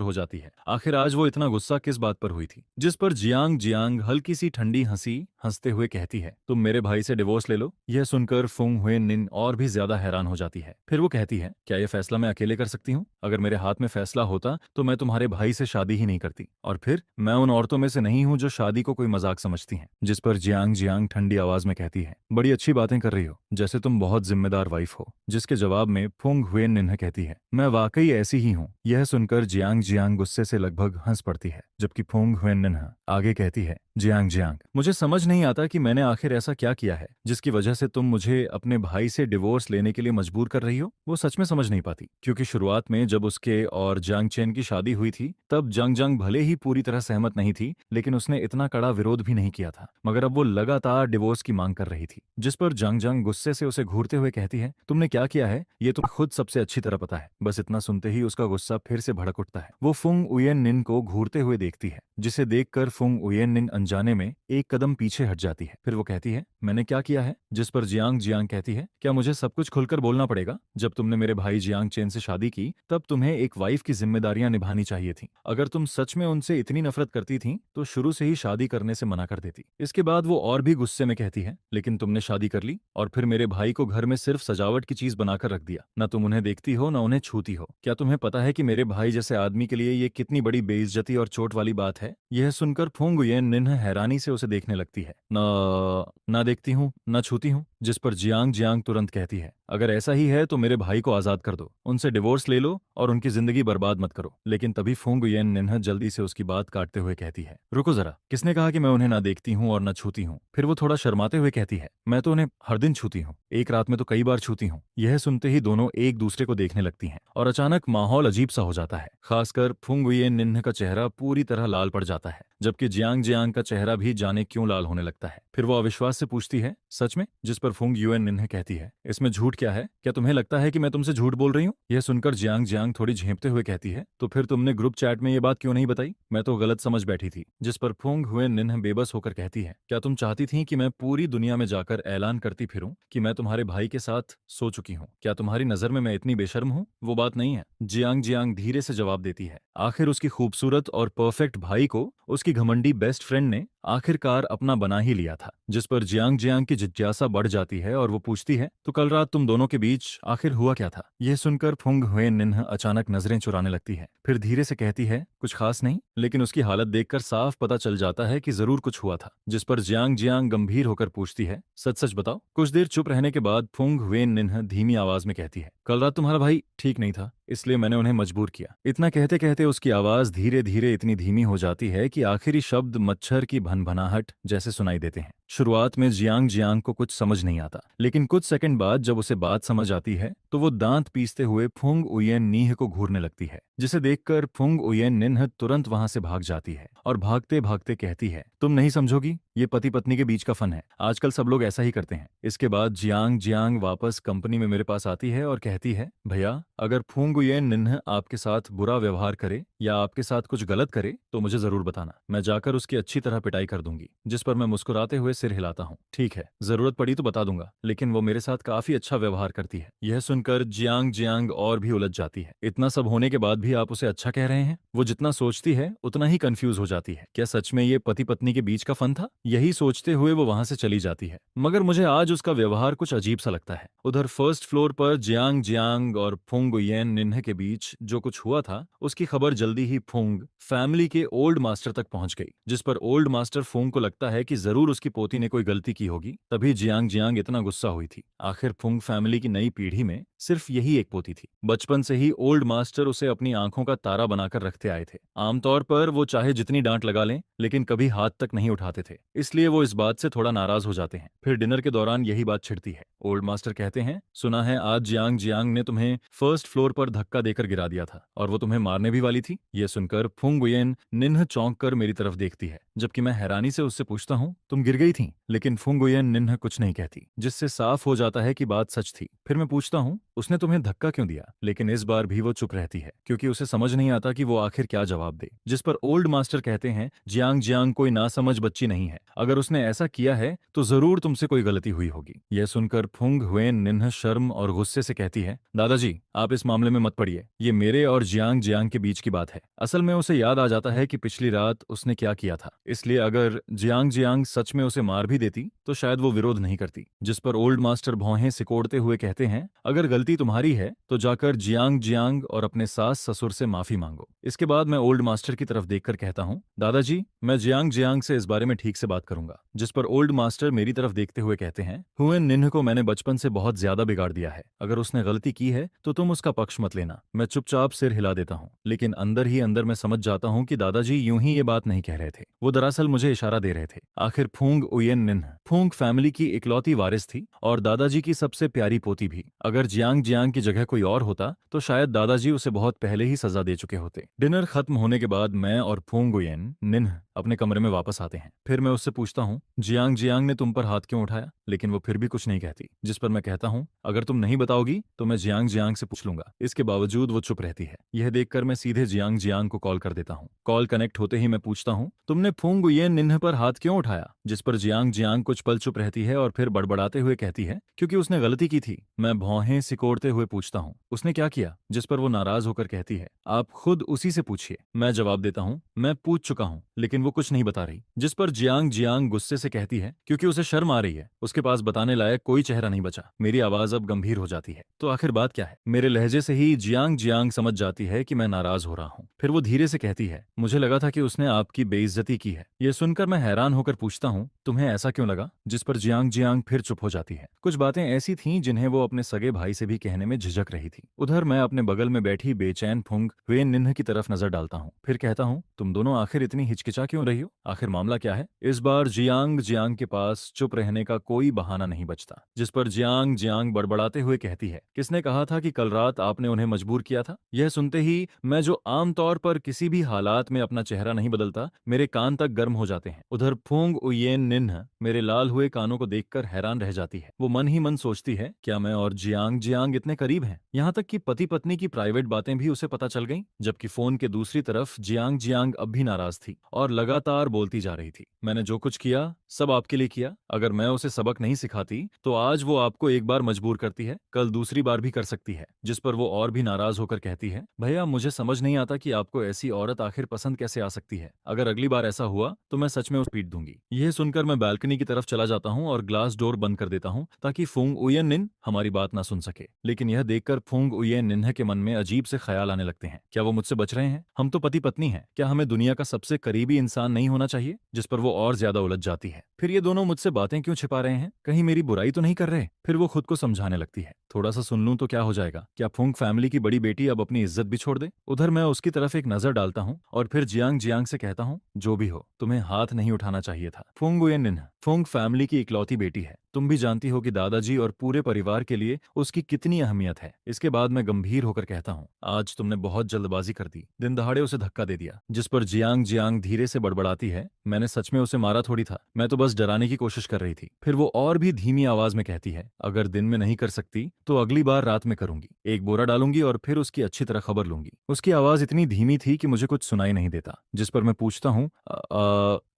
हो जाती है। आखिर आज वो इतना गुस्सा किस बात पर हुई थी? जिस पर जियांग जियांग हल्की सी ठंडी हंसी हंसते हुए कहती है, तुम मेरे भाई से डिवोर्स ले लो। यह सुनकर फुंग हुए निन और भी ज्यादा हैरान हो जाती है। फिर वो कहती है, क्या यह फैसला मैं अकेले कर सकती हूँ? अगर मेरे हाथ में फैसला होता तो मैं तुम्हारे भाई से शादी ही नहीं करती, और फिर मैं उन औरतों में से नहीं हूँ जो शादी को कोई मजाक समझती हैं। जिस पर जियांग जियांग ठंडी आवाज में कहती है, बड़ी अच्छी बातें कर रही हो, जैसे तुम बहुत जिम्मेदार वाइफ हो। जिसके जवाब में फुंग हुए निन्ह कहती है, मैं वाकई ऐसी ही हूँ। यह सुनकर जियांग जियांग गुस्से से लगभग हंस पड़ती है, जबकि फुंग हुए निन्ह आगे कहती है, जियांग जियांग, मुझे समझ नहीं आता कि मैंने आखिर ऐसा क्या किया है जिसकी वजह से तुम मुझे अपने भाई से डिवोर्स लेने के लिए मजबूर कर रही हो। वो सच में समझ नहीं पाती, क्योंकि शुरुआत में जब उसके और जांग चेन की शादी हुई थी तब जंग जंग भले ही पूरी तरह सहमत नहीं थी, लेकिन उसने इतना कड़ा विरोध भी नहीं किया था। मगर अब वो लगातार डिवोर्स की मांग कर रही थी। जिस पर जंग जंग गुस्से से उसे घूरते हुए कहती है, तुमने क्या किया है ये तुम्हें खुद सबसे अच्छी तरह पता है। बस इतना सुनते ही उसका गुस्सा फिर से भड़क उठता है। वो फुंग उयेन निन को घूरते हुए देखती है, जिसे देखकर फुंग उयेन निन अनजाने में एक कदम पीछे हट जाती है। फिर वो कहती है, मैंने क्या किया है? जिस पर जियांग जियांग कहती है, क्या मुझे सब कुछ खुलकर बोलना पड़ेगा? जब तुमने मेरे भाई जियांग चेन से शादी की तब तुम्हें एक वाइफ की जिम्मेदारियां निभानी चाहिए थी। अगर तुम सच में उनसे इतनी नफरत करती थी तो शुरू से ही शादी करने से मना कर देती। इसके बाद वो और भी गुस्से में कहती है, लेकिन तुमने शादी कर ली और फिर मेरे भाई को घर में सिर्फ सजावट की चीज बनाकर रख दिया। न तुम उन्हें देखती हो न उन्हें छूती हो। क्या तुम्हें पता है कि मेरे भाई जैसे आदमी के लिए ये कितनी बड़ी बेइज्जती और चोट वाली बात है? यह सुनकर फुंग उयेन निन्ह हैरानी से उसे देखने लगती है। ना देखती हूँ न छूती हूँ। जिस पर जियांग जियांग तुरंत कहती है, अगर ऐसा ही है तो मेरे भाई को आजाद कर दो, उनसे डिवोर्स ले लो और उनकी जिंदगी बर्बाद मत करो। लेकिन तभी फुंग उयेन निन्ह जल्दी से उसकी बात काटते हुए कहती है, रुको जरा, किसने कहा कि मैं उन्हें ना देखती हूँ और न छूती हूँ? फिर वो थोड़ा शर्माते हुए कहती है, मैं तो उन्हें हर दिन छूती हूँ, एक रात में तो कई बार छूती हूँ। यह सुनते ही दोनों एक दूसरे को देखने लगती हैं और अचानक माहौल अजीब सा हो जाता है। खासकर फुंग उयेन निन्ह का चेहरा पूरी तरह लाल पड़ जाता है, जबकि जियांग जियांग का चेहरा भी जाने क्यों लाल होने लगता है। फिर वो अविश्वास से पूछती है, सच में? जिस पर फुंग युएन निन्ह कहती है, इसमें झूठ क्या है? क्या तुम्हें लगता है कि मैं तुमसे झूठ बोल रही हूँ? यह सुनकर जियांग जियांग थोड़ी झेंपते हुए कहती है, तो फिर तुमने ग्रुप चैट में ये बात क्यों नहीं बताई? मैं तो गलत समझ बैठी थी। जिस पर फुंग हुएन निन्ह बेबस होकर कहती है, क्या तुम चाहती थी कि मैं पूरी दुनिया में जाकर ऐलान करती फिरूं कि मैं तुम्हारे भाई के साथ सो चुकी हूँ? क्या तुम्हारी नजर में मैं इतनी बेशर्म हूँ? वो बात नहीं है। जियांग जियांग धीरे से जवाब देती है। आखिर उसकी खूबसूरत और परफेक्ट भाई को उसकी उसकी घमंडी बेस्ट फ्रेंड ने आखिरकार अपना बना ही लिया था। जिस पर जियांग जियांग की जिज्ञासा बढ़ जाती है और वो पूछती है, तो कल रात तुम दोनों के बीच आखिर हुआ क्या था? यह सुनकर फुंग हुए निन्ह अचानक नजरें चुराने लगती है, फिर धीरे से कहती है, कुछ खास नहीं, लेकिन उसकी हालत देखकर साफ पता चल जाता है कि जरूर कुछ हुआ था। जिस पर जियांग जियांग गंभीर होकर पूछती है, सच सच बताओ। कुछ देर चुप रहने के बाद फुंग हुए निन्ह धीमी आवाज में कहती है, कल रात तुम्हारा भाई ठीक नहीं था, इसलिए मैंने उन्हें मजबूर किया। इतना कहते कहते उसकी आवाज धीरे धीरे इतनी धीमी हो जाती है कि आखिरी शब्द मच्छर की भनभनाहट जैसे सुनाई देते हैं। शुरुआत में जियांग जियांग को कुछ समझ नहीं आता, लेकिन कुछ सेकंड बाद जब उसे बात समझ आती है तो वो दांत पीसते हुए फुंग उयेन नीह को घूरने लगती है, जिसे देखकर फुंग उयेन निन्ह तुरंत वहां से भाग जाती है और भागते भागते कहती है, तुम नहीं समझोगी, ये पति पत्नी के बीच का फन है, आजकल सब लोग ऐसा ही करते हैं। इसके बाद जियांग जियांग वापस कंपनी में मेरे पास आती है और कहती है, भैया अगर फुंग उयेन निन्ह आपके साथ बुरा व्यवहार करे या आपके साथ कुछ गलत करे तो मुझे जरूर बताना, मैं जाकर उसकी अच्छी तरह पिटाई कर दूंगी। जिस पर मैं मुस्कुराते हुए सिर हिलाता हूँ, ठीक है, जरूरत पड़ी तो बता दूंगा, लेकिन वो मेरे साथ काफी अच्छा व्यवहार करती है। यह सुनकर जियांग जियांग और भी उलझ जाती है, इतना सब होने के बाद भी आप उसे अच्छा कह रहे हैं? वो जितना सोचती है उतना ही कंफ्यूज हो जाती है, क्या सच में ये पति पत्नी के बीच का फन था? यही सोचते हुए वो वहां से चली जाती है, मगर मुझे आज उसका व्यवहार कुछ अजीब सा लगता है। उधर फर्स्ट फ्लोर पर जियांग जियांग और फुंग उयेन निन्ह के बीच जो कुछ हुआ था उसकी खबर जल्दी ही फुंग फैमिली के ओल्ड मास्टर तक पहुंच गई। जिस पर ओल्ड मास्टर फुंग को लगता है कि जरूर उसकी पोती ने कोई गलती की होगी, तभी जियांग जियांग इतना गुस्सा हुई थी। आखिर फुंग फैमिली की नई पीढ़ी में सिर्फ यही एक पोती थी। बचपन से ही ओल्ड मास्टर उसे अपनी आंखों का तारा बनाकर रखते आए थे। आमतौर पर वो चाहे जितनी डांट लगा लें, लेकिन कभी हाथ तक नहीं उठाते थे, इसलिए वो इस बात से थोड़ा नाराज हो जाते हैं। फिर डिनर के दौरान यही बात छिड़ती है। ओल्ड मास्टर कहते हैं, सुना है आज जियांग जियांग ने तुम्हें फर्स्ट फ्लोर पर धक्का देकर गिरा दिया था और वो तुम्हें मारने भी वाली थी। ये सुनकर फुंग उयेन निन्ह चौंक कर मेरी तरफ देखती है, जबकि मैं हैरानी से उससे पूछता हूँ, तुम गिर गई थी? लेकिन फुंग उयेन निन्ह कुछ नहीं कहती, जिससे साफ हो जाता है कि बात सच थी। फिर मैं पूछता हूँ, उसने तुम्हें धक्का क्यों दिया? लेकिन इस बार भी वो चुप रहती है, क्योंकि उसे समझ नहीं आता कि वो आखिर क्या जवाब दे। जिस पर ओल्ड मास्टर कहते हैं, जियांग जियांग कोई नासमझ बच्ची नहीं है, अगर उसने ऐसा किया है तो जरूर तुमसे कोई गलती हुई होगी। यह सुनकर फुंग हुएन निन्ह शर्म और गुस्से से कहती है, दादाजी आप इस मामले में मत पड़िए, ये मेरे और जियांग जियांग के बीच की बात है। असल में उसे याद आ जाता है कि पिछली रात उसने क्या किया था, इसलिए अगर जियांग जियांग सच में उसे मार भी देती तो शायद वो विरोध नहीं करती। जिस पर ओल्ड मास्टर भौहें सिकोड़ते हुए कहते हैं, अगर गलती तुम्हारी है तो जाकर जियांग जियांग और अपने सास ससुर से माफी मांगो। इसके बाद मैं ओल्ड मास्टर की तरफ देखकर कहता हूँ, दादाजी मैं जियांग जियांग से इस बारे में ठीक से बात करूंगा। जिस पर ओल्ड मास्टर मेरी तरफ देखते हुए कहते हैं, हुएन निन्ह को मैंने बचपन से बहुत ज्यादा बिगाड़ दिया है, अगर उसने गलती की है तो तुम उसका पक्ष मत लेना। मैं चुपचाप सिर हिला देता हूँ, लेकिन अंदर ही अंदर मैं समझ जाता हूँ कि दादाजी यूं ही ये बात नहीं कह रहे थे, वो दरअसल मुझे इशारा दे रहे थे। आखिर फुंग उयेन निन्ह फुंग फैमिली की इकलौती वारिस थी और दादाजी की सबसे प्यारी पोती भी। अगर जियांग जियांग की जगह कोई और होता तो शायद दादाजी उसे बहुत पहले ही सजा दे चुके होते। डिनर खत्म होने के बाद मैं और फुंग उयेन निन्ह अपने कमरे में वापस आते हैं। फिर मैं उससे पूछता हूँ, जियांग जियांग ने तुम पर हाथ क्यों उठाया? लेकिन वो फिर भी कुछ नहीं कहती। जिस पर मैं कहता हूँ, अगर तुम नहीं बताओगी तो मैं जियांग जियांग से पूछ लूंगा। इसके बावजूद वो चुप रहती है। यह देखकर मैं सीधे जियांग जियांग को कॉल कर देता हूँ। कॉल कनेक्ट होते ही मैं पूछता हूँ, तुमने फुंग उयेन निन्ह पर हाथ क्यों उठाया? जिस पर जियांग जियांग कुछ पल चुप रहती है और फिर बड़बड़ाते हुए कहती है, क्योंकि उसने गलती की थी। मैं भौहें सिकोड़ते हुए पूछता हूँ, उसने क्या किया? जिस पर वो नाराज होकर कहती है, आप खुद उसी से पूछिए। मैं जवाब देता हूँ, मैं पूछ चुका हूँ, लेकिन वो कुछ नहीं बता रही। जिस पर जियांग जियांग गुस्से से कहती है, क्योंकि उसे शर्म आ रही है, उसके पास बताने लायक कोई चेहरा नहीं बचा। मेरी आवाज अब गंभीर हो जाती है, तो आखिर बात क्या है? मेरे लहजे से ही जियांग जियांग समझ जाती है कि मैं नाराज हो रहा हूँ। फिर वो धीरे से कहती है, मुझे लगा था कि उसने आपकी बेइज्जती की है। यह सुनकर मैं हैरान होकर पूछता हूँ, तुम्हें ऐसा क्यों लगा? जिस पर जियांग जियांग फिर चुप हो जाती है। कुछ बातें ऐसी थीं जिन्हें वो अपने सगे भाई से भी कहने में झिझक रही थी। उधर मैं अपने बगल में बैठी बेचैन फुंग हुएन निन्ह की तरफ नजर डालता हूँ। फिर कहता हूँ, तुम दोनों आखिर इतनी हिचकिचा क्यों रही हो? आखिर मामला क्या है? इस बार जियांग जियांग के पास चुप रहने का कोई बहाना नहीं बचता। जिस पर जियांग जियांग बड़बड़ाते हुए कहती है, किसने कहा था कि कल रात आपने उन्हें मजबूर किया था? यह सुनते ही मैं, जो आमतौर पर किसी भी हालात में अपना चेहरा नहीं बदलता, मेरे कान तक गर्म हो जाते हैं। उधर फुंग उयेन निन्ह मेरे लाल हुए कानों को देखकर हैरान रह जाती है। वो मन ही मन सोचती है, क्या मैं और जियांग जियांग इतने करीब हैं? यहाँ तक कि पति पत्नी की प्राइवेट बातें भी उसे पता चल गईं। जबकि फोन के दूसरी तरफ जियांग जियांग अब भी नाराज थी और लगातार बोलती जा रही थी, मैंने जो कुछ किया सब आपके लिए किया। अगर मैं उसे सबक सबक नहीं सिखाती तो आज वो आपको एक बार मजबूर करती है, कल दूसरी बार भी कर सकती है। जिस पर वो और भी नाराज होकर कहती है, भैया मुझे समझ नहीं आता कि आपको ऐसी औरत आखिर पसंद कैसे आ सकती है। अगर अगली बार ऐसा हुआ तो मैं सच में उस पीट दूंगी। यह सुनकर मैं बालकनी की तरफ चला जाता हूँ और ग्लास डोर बंद कर देता हूँ ताकि फुंग उयेन निन हमारी बात ना सुन सके। लेकिन यह देखकर फुंग उयेन निन्ह के मन में अजीब से ख्याल आने लगते हैं। क्या वो मुझसे बच रहे हैं? हम तो पति पत्नी हैं। क्या हमें दुनिया का सबसे करीबी इंसान नहीं होना चाहिए? जिस पर वो और ज्यादा उलझ जाती है। फिर ये दोनों मुझसे बातें क्यों छिपा रहे हैं? कहीं मेरी बुराई तो नहीं कर रहे? फिर वो खुद को समझाने लगती है, थोड़ा सा सुन लूं तो क्या हो जाएगा? क्या फुंग फैमिली की बड़ी बेटी अब अपनी इज्जत भी छोड़ दे? उधर मैं उसकी तरफ एक नजर डालता हूँ और फिर जियांग जियांग से कहता हूँ, जो भी हो तुम्हें हाथ नहीं उठाना चाहिए था। फुंग उयेन निन्ह फुंग फैमिली की इकलौती बेटी है। तुम भी जानती हो कि दादाजी और पूरे परिवार के लिए उसकी कितनी अहमियत है। इसके बाद मैं गंभीर होकर कहता हूँ, आज तुमने बहुत जल्दबाजी कर दी, दिन दहाड़े उसे धक्का दे दिया। जिस पर जियांग जियांग धीरे से बड़बड़ाती है, मैंने सच में उसे मारा थोड़ी था, मैं तो बस डराने की कोशिश कर रही थी। फिर वो और भी धीमी आवाज में कहती है, अगर दिन में नहीं कर सकती तो अगली बार रात में करूंगी। एक बोरा डालूंगी और फिर उसकी अच्छी तरह खबर लूंगी। उसकी आवाज इतनी धीमी थी कि मुझे कुछ सुनाई नहीं देता। जिस पर मैं पूछता हूँ,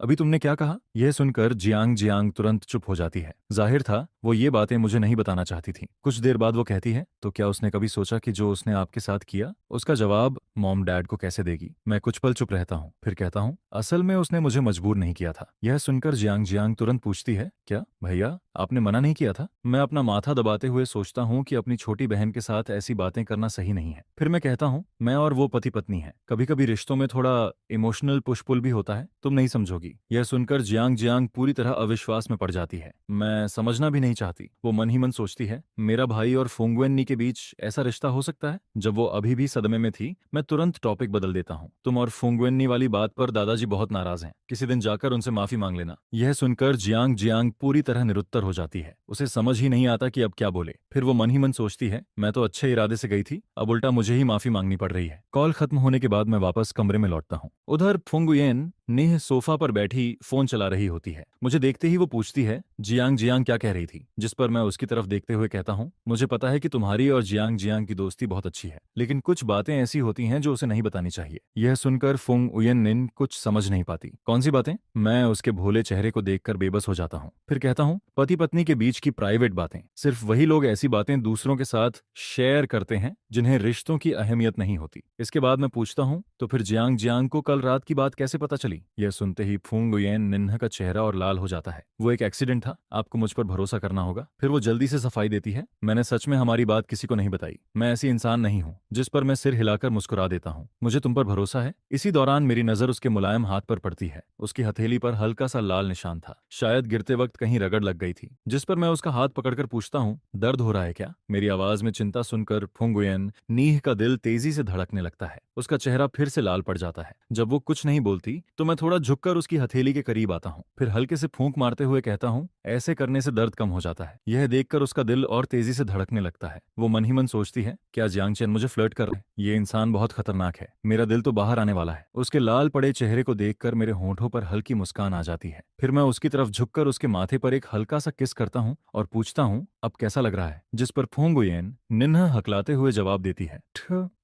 अभी तुमने क्या कहा? यह सुनकर जियांग जियांग तुरंत चुप हो जाती है। जाहिर था वो ये बातें मुझे नहीं बताना चाहती थी। कुछ देर बाद वो कहती है, तो क्या उसने कभी सोचा कि जो उसने आपके साथ किया उसका जवाब मॉम डैड को कैसे देगी? मैं कुछ पल चुप रहता हूँ, फिर कहता हूँ, असल में उसने मुझे मजबूर नहीं किया था। यह सुनकर जियांग जियांग तुरंत पूछती है, क्या भैया आपने मना नहीं किया था? मैं अपना माथा दबाते हुए सोचता हूँ कि अपनी छोटी बहन के साथ ऐसी बातें करना सही नहीं है। फिर मैं कहता हूँ, मैं और वो पति पत्नी है, कभी कभी रिश्तों में थोड़ा इमोशनल पुश पुल भी होता है, तुम नहीं समझोगी। यह सुनकर जियांग जियांग पूरी तरह अविश्वास में पड़ जाती है। मैं समझना भी नहीं चाहती। वो मन ही मन सोचती है, मेरा भाई और फुंगवेन के बीच ऐसा रिश्ता हो सकता है? जब वो अभी भी सदमे में थी, मैं तुरंत टॉपिक बदल देता हूँ, तुम और फुंगवेन वाली बात पर दादाजी बहुत नाराज हैं, किसी दिन जाकर उनसे माफी मांग लेना। यह सुनकर जियांग जियांग पूरी तरह निरुत्तर हो जाती है। उसे समझ ही नहीं आता कि अब क्या बोले। फिर वो मन ही मन सोचती है, मैं तो अच्छे इरादे से गई थी, अब उल्टा मुझे ही माफी मांगनी पड़ रही है। कॉल खत्म होने के बाद मैं वापस कमरे में लौटता हूँ। उधर फुंगुयेन नेह सोफा पर बैठी फोन चला रही होती है। मुझे देखते ही वो पूछती है, जियांग जियांग क्या कह रही थी? जिस पर मैं उसकी तरफ देखते हुए कहता हूँ, मुझे पता है कि तुम्हारी और जियांग जियांग की दोस्ती बहुत अच्छी है, लेकिन कुछ बातें ऐसी होती हैं जो उसे नहीं बतानी चाहिए। यह सुनकर फुंग उयन निन कुछ समझ नहीं पाती। कौन सी बातें? मैं उसके भोले चेहरे को देखकर बेबस हो जाता हूँ। फिर कहता हूँ, पति पत्नी के बीच की प्राइवेट बातें। सिर्फ वही लोग ऐसी बातें दूसरों के साथ शेयर करते हैं जिन्हें रिश्तों की अहमियत नहीं होती। इसके बाद मैं पूछता हूँ, तो फिर जियांग जियांग को कल रात की बात कैसे पता चली? यह सुनते ही फुंग उयेन निन्ह का चेहरा और लाल हो जाता है। वो एक एक्सीडेंट था, आपको मुझ पर भरोसा करना होगा। फिर वो जल्दी से सफाई देती है, मैंने सच में हमारी बात किसी को नहीं बताई, मैं ऐसी इंसान नहीं हूँ। जिस पर मैं सिर हिलाकर मुस्कुरा देता हूँ, मुझे तुम पर भरोसा है। इसी दौरान मेरी नजर उसके मुलायम हाथ पर पड़ती है। उसकी हथेली पर हल्का सा लाल निशान था, शायद गिरते वक्त कहीं रगड़ लग गई थी। जिस पर मैं उसका हाथ पकड़कर पूछता हूँ, दर्द हो रहा है क्या? मेरी आवाज में चिंता सुनकर फुंग उयेन नीह का दिल तेजी से धड़कने लगता है। उसका चेहरा फिर से लाल पड़ जाता है। जब वो कुछ नहीं बोलती तो मैं थोड़ा झुककर उसकी हथेली के करीब आता हूँ, फिर हल्के से फूंक मारते हुए कहता हूँ, ऐसे करने से दर्द कम हो जाता है। यह देखकर उसका दिल और तेजी से धड़कने लगता है। वो मन ही मन सोचती है, क्या जियांग चेन मुझे फ्लर्ट कर रहे हैं? ये इंसान बहुत खतरनाक है, मेरा दिल तो बाहर आने वाला है। उसके लाल पड़े चेहरे को देखकर मेरे होंठों पर हल्की मुस्कान आ जाती है। फिर मैं उसकी तरफ झुककर उसके माथे पर एक हल्का सा किस करता हूँ और पूछता हूँ, अब कैसा लग रहा है? जिस पर फुंग उयेन निन्ह हकलाते हुए जवाब देती है,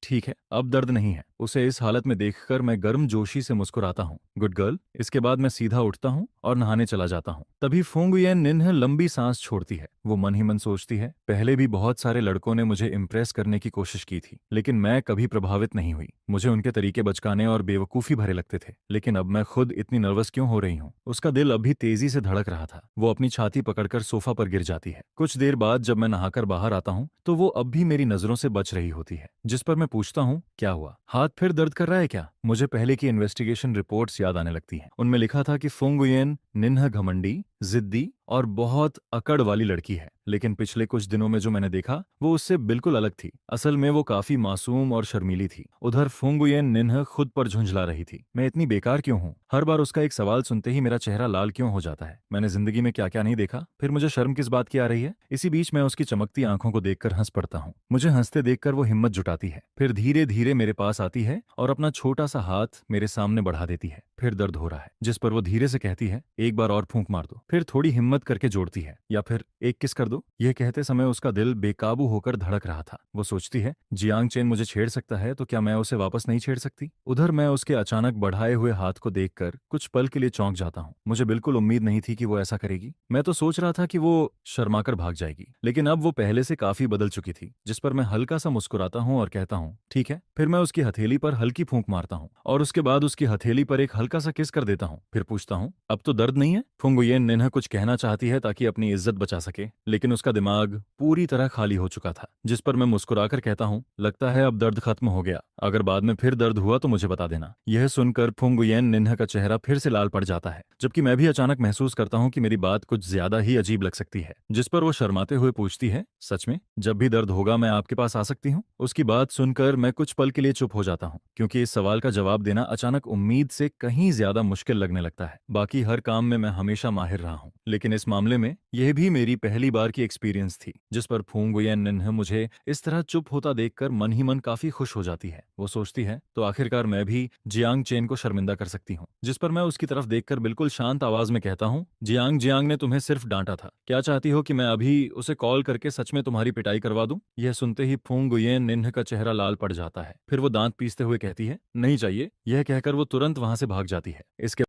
ठीक है, अब दर्द नहीं है। उसे इस हालत में देखकर मैं गर्म जोशी से मुस्कुराता हूँ, गुड गर्ल। इसके बाद मैं सीधा उठता हूँ और नहाने चला जाता हूँ। तभी फुंग उयेन निन्ह लंबी सांस छोड़ती है। वो मन ही मन सोचती है, पहले भी बहुत सारे लड़कों ने मुझे इम्प्रेस करने की कोशिश की थी, लेकिन मैं कभी प्रभावित नहीं हुई। मुझे उनके तरीके बचकाने और बेवकूफी भरे लगते थे, लेकिन अब मैं खुद इतनी नर्वस क्यों हो रही हूँ? उसका दिल अभी तेजी से धड़क रहा था। वो अपनी छाती पकड़कर सोफा पर गिर जाती है। कुछ देर बाद जब मैं नहाकर बाहर आता हूँ तो वो अब भी मेरी नजरों से बच रही होती है। जिस पर मैं पूछता हूँ, क्या हुआ? हाथ फिर दर्द कर रहा है क्या? मुझे पहले की इन्वेस्टिगेशन रिपोर्ट्स याद आने लगती हैं। उनमें लिखा था कि फुंग उयेन निन्ह घमंडी, जिद्दी और बहुत अकड़ वाली लड़की है, लेकिन पिछले कुछ दिनों में जो मैंने देखा वो उससे बिल्कुल अलग थी। असल में वो काफी मासूम और शर्मीली थी। उधर फुंग उयेन निन्ह खुद पर झुंझला रही थी, मैं इतनी बेकार क्यों हूँ? हर बार उसका एक सवाल सुनते ही मेरा चेहरा लाल क्यों हो जाता है? मैंने जिंदगी में क्या क्या नहीं देखा, फिर मुझे शर्म किस बात की आ रही है? इसी बीच मैं उसकी चमकती आंखों को देखकर हंस पड़ता हूँ। मुझे हंसते देखकर वो हिम्मत जुटाती है, फिर धीरे धीरे मेरे पास आती है और अपना छोटा सा हाथ मेरे सामने बढ़ा देती है। फिर दर्द हो रहा है? जिस पर वो धीरे से कहती है, एक बार और फूंक मार दो। फिर थोड़ी हिम्मत करके जोड़ती है, या फिर एक किस कर दो। यह कहते समय उसका दिल बेकाबू होकर धड़क रहा था। वो सोचती है, जियांग चेन मुझे छेड़ सकता है तो क्या मैं उसे वापस नहीं छेड़ सकती। उधर मैं उसके अचानक बढ़ाए हुए हाथ को देखकर कुछ पल के लिए चौंक जाता हूँ। मुझे बिल्कुल उम्मीद नहीं थी कि वो ऐसा करेगी। मैं तो सोच रहा था कि वो शर्माकर भाग जाएगी, लेकिन अब वो पहले से काफी बदल चुकी थी। जिस पर मैं हल्का सा मुस्कुराता हूँ और कहता हूँ ठीक है। फिर मैं उसकी हथेली पर हल्की फूंक मारता हूँ और उसके बाद उसकी हथेली पर एक हल्का सा किस कर देता हूँ। फिर पूछता हूँ, अब तो दर्द नहीं है। फुंगुयेन निन्हा कुछ कहना चाहती है ताकि अपनी इज्जत बचा सके, लेकिन उसका दिमाग पूरी तरह खाली हो चुका था। जिस पर मैं मुस्कुराकर कहता हूँ, लगता है अब दर्द खत्म हो गया। अगर बाद में फिर दर्द हुआ तो मुझे बता देना। यह सुनकर फुंगुयेन निन्हा का चेहरा फिर से लाल पड़ जाता है, जबकि मैं भी अचानक महसूस करता हूँ कि मेरी बात कुछ ज्यादा ही अजीब लग सकती है। जिस पर वो शर्माते हुए पूछती है, सच में जब भी दर्द होगा मैं आपके पास आ सकती हूँ। उसकी बात सुनकर मैं कुछ पल के लिए चुप हो जाता हूँ, क्योंकि इस सवाल का जवाब देना अचानक उम्मीद से कहीं ज्यादा मुश्किल लगने लगता है। बाकी हर काम में मैं हमेशा माहिर रहा हूँ, लेकिन इस मामले में यह भी मेरी पहली बार की एक्सपीरियंस थी। जिस पर फुंगुयेन निन्हा मुझे इस तरह चुप होता देखकर मन ही मन काफी खुश हो जाती है। वो सोचती है, तो आखिरकार मैं भी जियांग चेन को शर्मिंदा कर सकती हूँ। जिस पर मैं उसकी तरफ देखकर बिल्कुल शांत आवाज में कहता हूँ, जियांग जियांग ने तुम्हें सिर्फ डांटा था। क्या चाहती हो कि मैं अभी उसे कॉल करके सच में तुम्हारी पिटाई करवा दूं? यह सुनते ही फुंगुयेन निन्हा का चेहरा लाल पड़ जाता है। फिर वो दांत पीसते हुए कहती है, नहीं चाहिए। यह कहकर वो तुरंत वहां से भाग जाती है। इसके